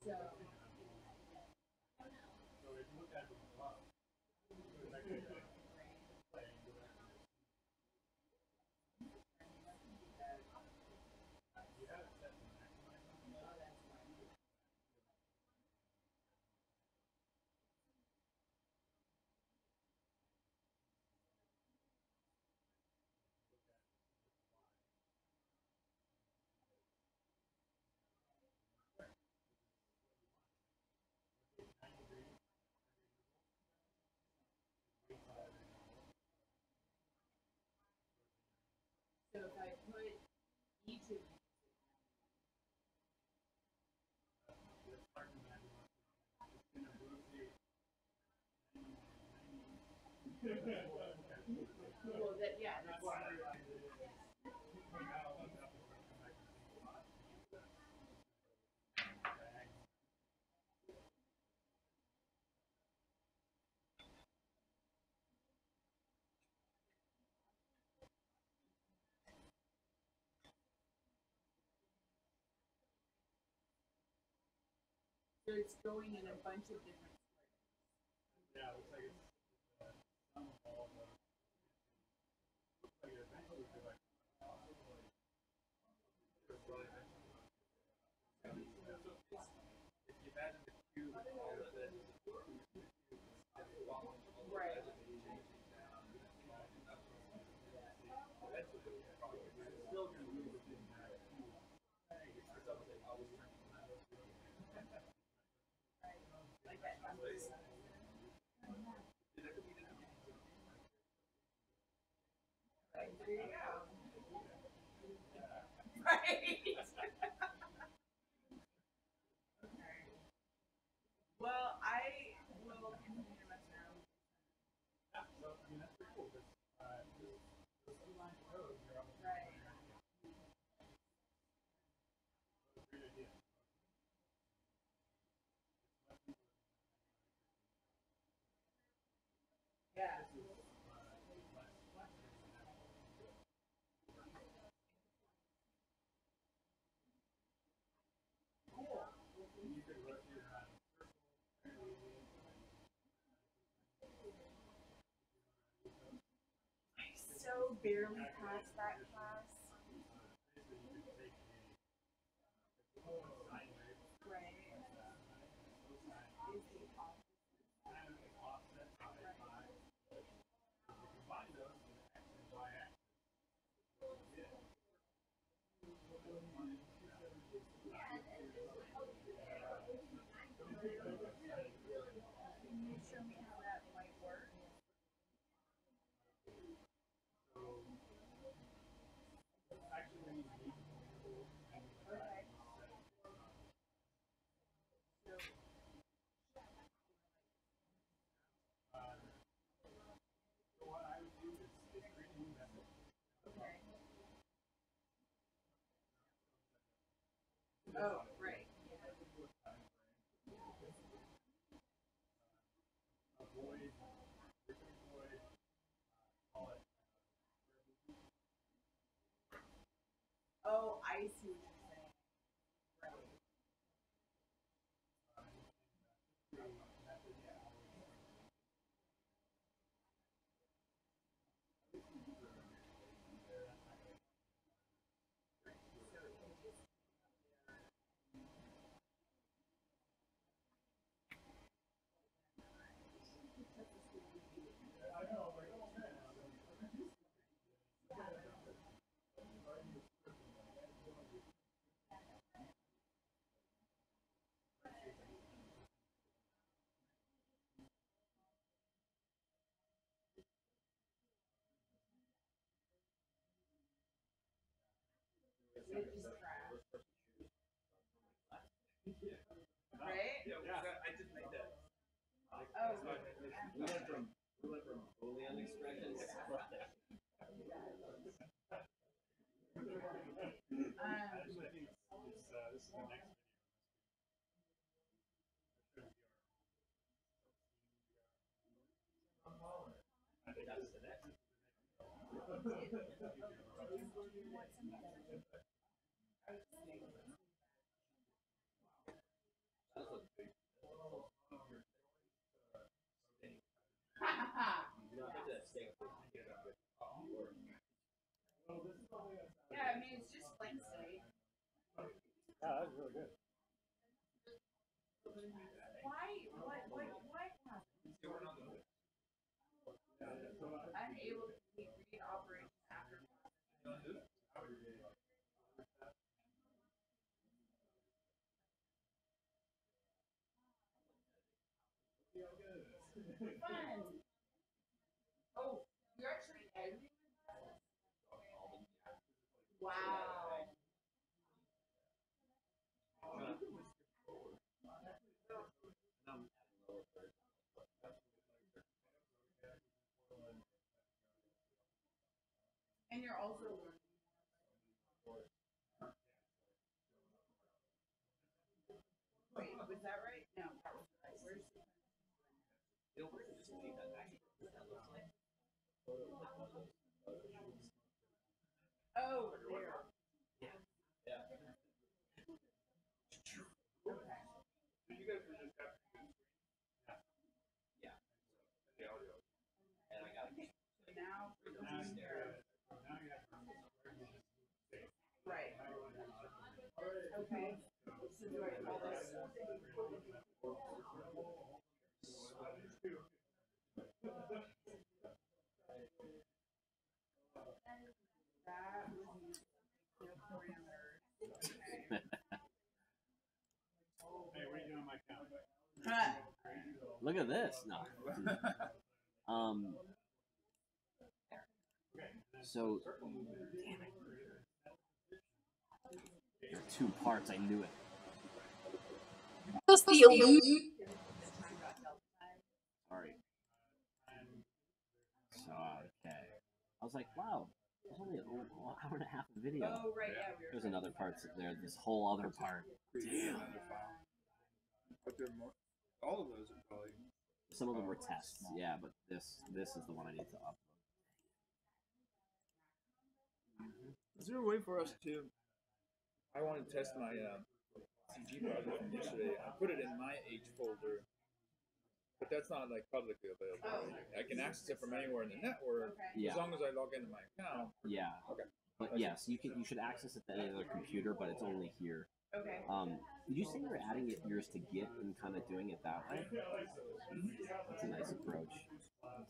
So, So if you look at it from above, it's actually playing directly. You have it set to maximize on oh, that's right. So if I put each of these, it's hard to imagine what's going to rotate. well, that, yeah, That's that's why I like it. Now, what's up is we're coming back to the same spot. so it's going in a bunch of different squares. Yeah, it looks like it's some of all the. Looks like it eventually would be like. If you imagine the cube, all of it is following all the Right. eventually, it's still going to move within that cube. It's always turning. Like that. Right, there you go. Right. Okay. Well, I will continue to mess around. Yeah, so I mean that's pretty cool because those 2 lines of code you're obviously Right. a great idea. Yeah. This is less Cool. you could rotate around in a circle fairly easily. I so barely passed that class. Basically, you could take a sine wave, Right. cosine, Is the opposite. kind of offset by pi. If you combine those in the x and y axis, yeah. Can you show me how that might work? So actually, when you need to and Okay. So, so what I would do is create a new method. okay. Oh, right. Avoid, we can avoid, call it Oh, I see what you're saying. Right. It just crashed. Right? Yeah. I just made that. Oh, We went from Boolean expressions. Actually, I think this is the next video. I think that's the next. Yeah, I mean, it's just plain state. Yeah, that was really good. Why? What happened? Unable to complete read operations after. Fun. Oh, you're actually editing this? Wow. And you're also learning. Wait, was that right? No, that was right. Where's the Oh, there. Now, right. Okay. So do I call this? That was no parameters. Okay. Hey, what are you doing on my account? Look at this. No. So, damn it. There are 2 parts. I knew it. Just the illusion. Sorry. So, okay. I was like, wow. There's only an hour and a half of video. Oh, right, yeah. There's another part there. This whole other part. Damn. But they're more, all of those are probably. Some of them were tests, yeah, but this is the one I need to upload. Is there a way for us to? I want to test my CG project from yesterday. I put it in my H folder, but that's not like publicly available. I can access it from anywhere in the network Yeah. as long as I log into my account. Yeah. Okay. But yes, you should access it to any other computer, but it's only here. Okay. Did you say you were adding yours to Git and kind of doing it that way? That's a nice approach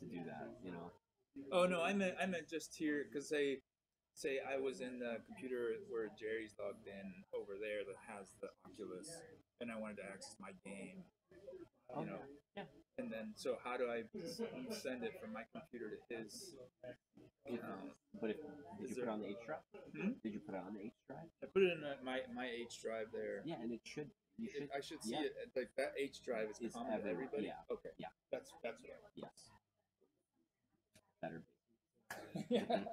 to do that, you know. Oh no, I meant just here because say I was in the computer where Jerry's logged in over there that has the Oculus, and I wanted to access my game. You know. Yeah. And then, so how do I send it from my computer to his? But did you put it on the H drive? Did you put it on the H drive? I put it in my H drive there. Yeah, and it should. I should see it. Like that H drive is common to everybody. Yeah. Okay. Yeah. That's right. Yes. Better. Yeah.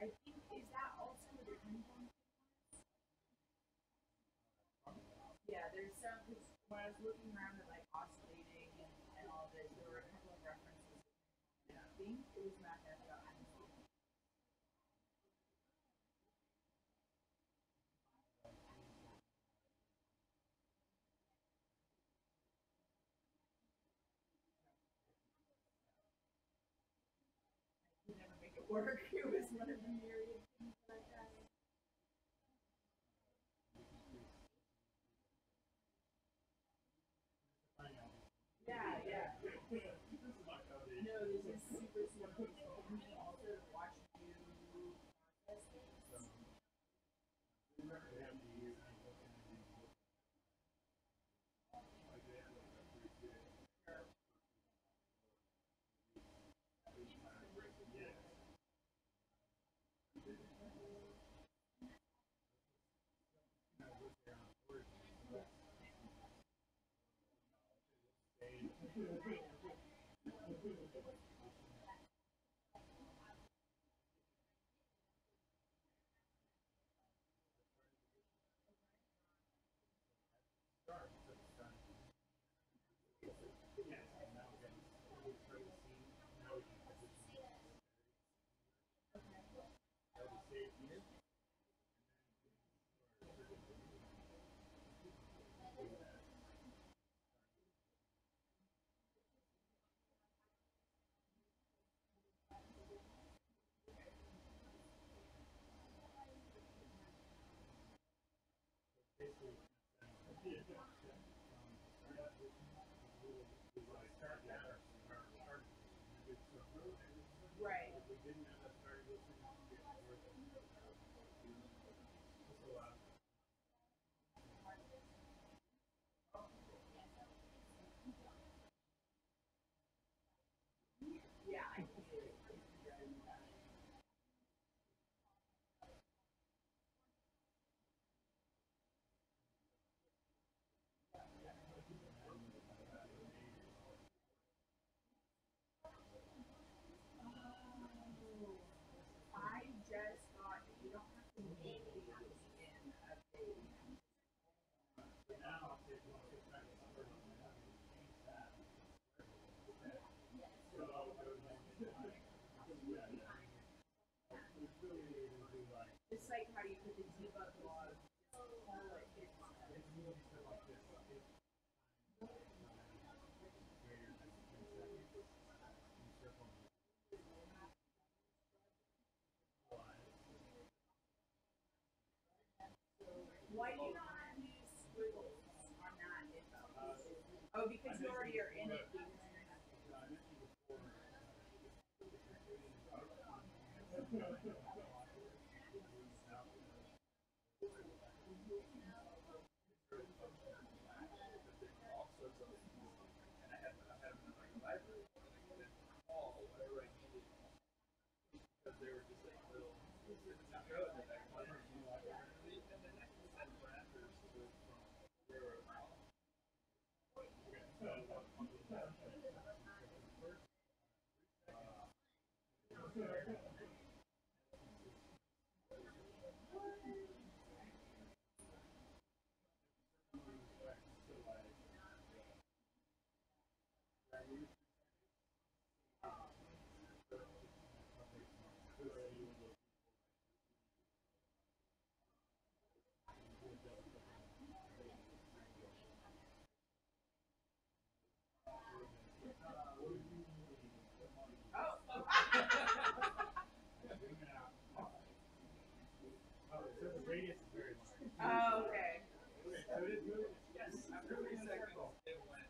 I think, is that also the income? Yeah, there's some, because when I was looking around at like oscillating and all this, there were a couple of references. And I think it was math.info. You never make it work. It was one of the myriad things that I tried. Yeah. No, this is super simple. And then also to watch you process things. Right. Yeah, I can see it. I just thought that you don't have to make these in a big. It's like how you put the debug log, just pull it in. Why do you not use squiggles on that info? Oh, because you already are in it. Oh, okay. After 3 seconds, it went.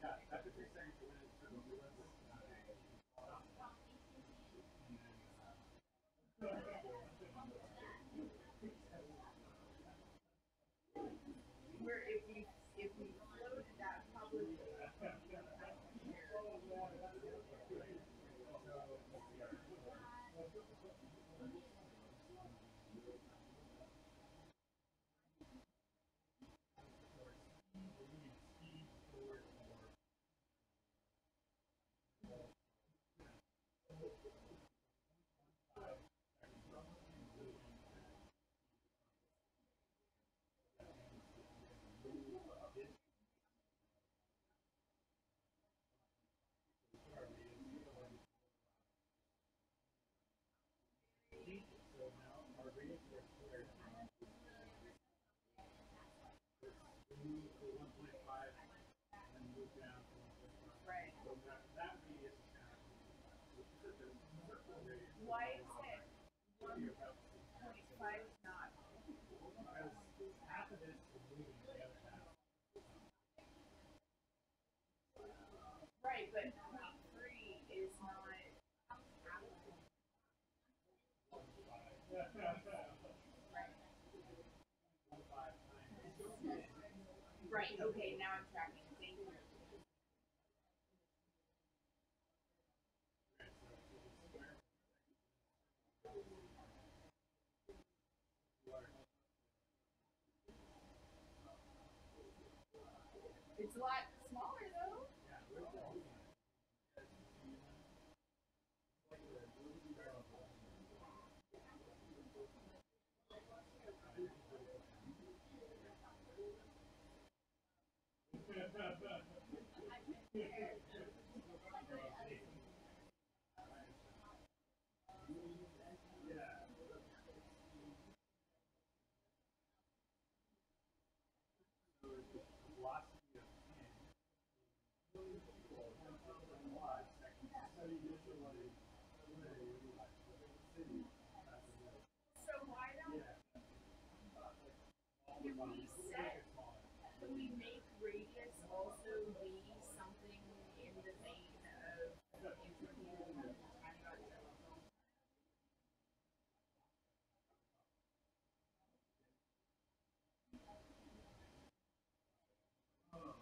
Yeah, after 3 seconds, it went Where if we floated that publicly, right? Why is it 1.5 not? Right, but Week 3 is not. Right, okay, now I'm tracking. Thank you. It's a lot smaller though. So why don't can we make radius also be something in the vein of interview and time about telephone? Oh,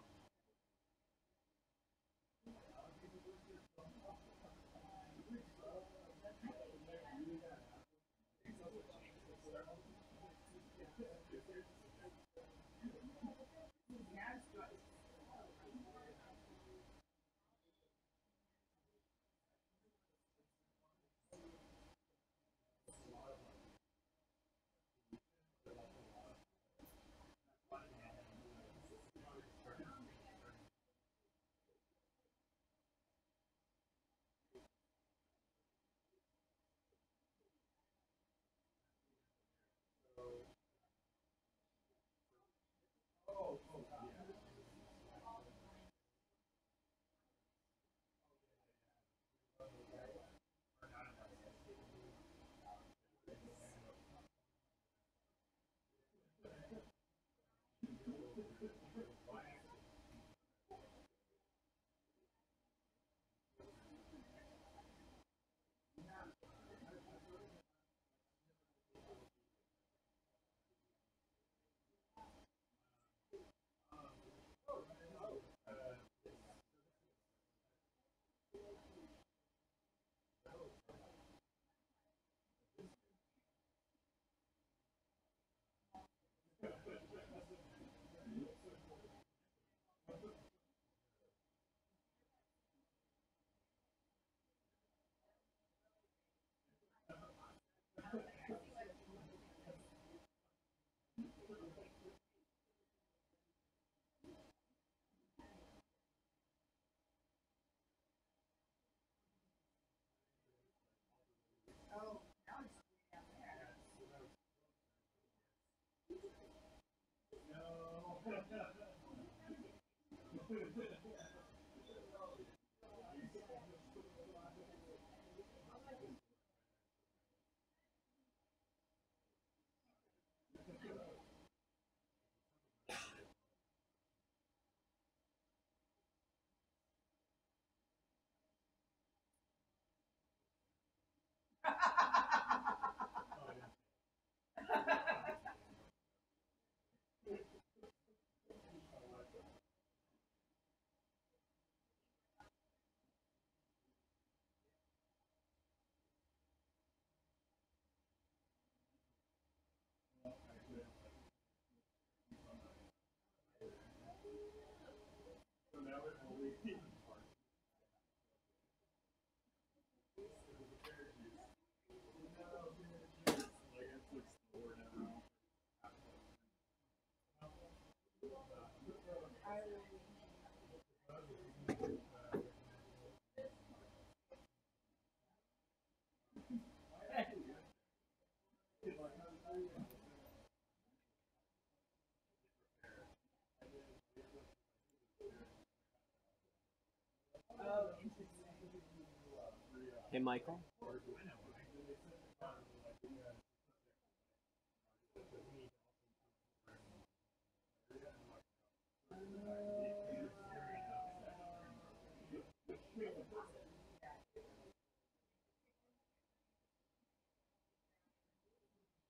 now it's way down there. Hey, Michael.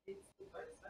It's the first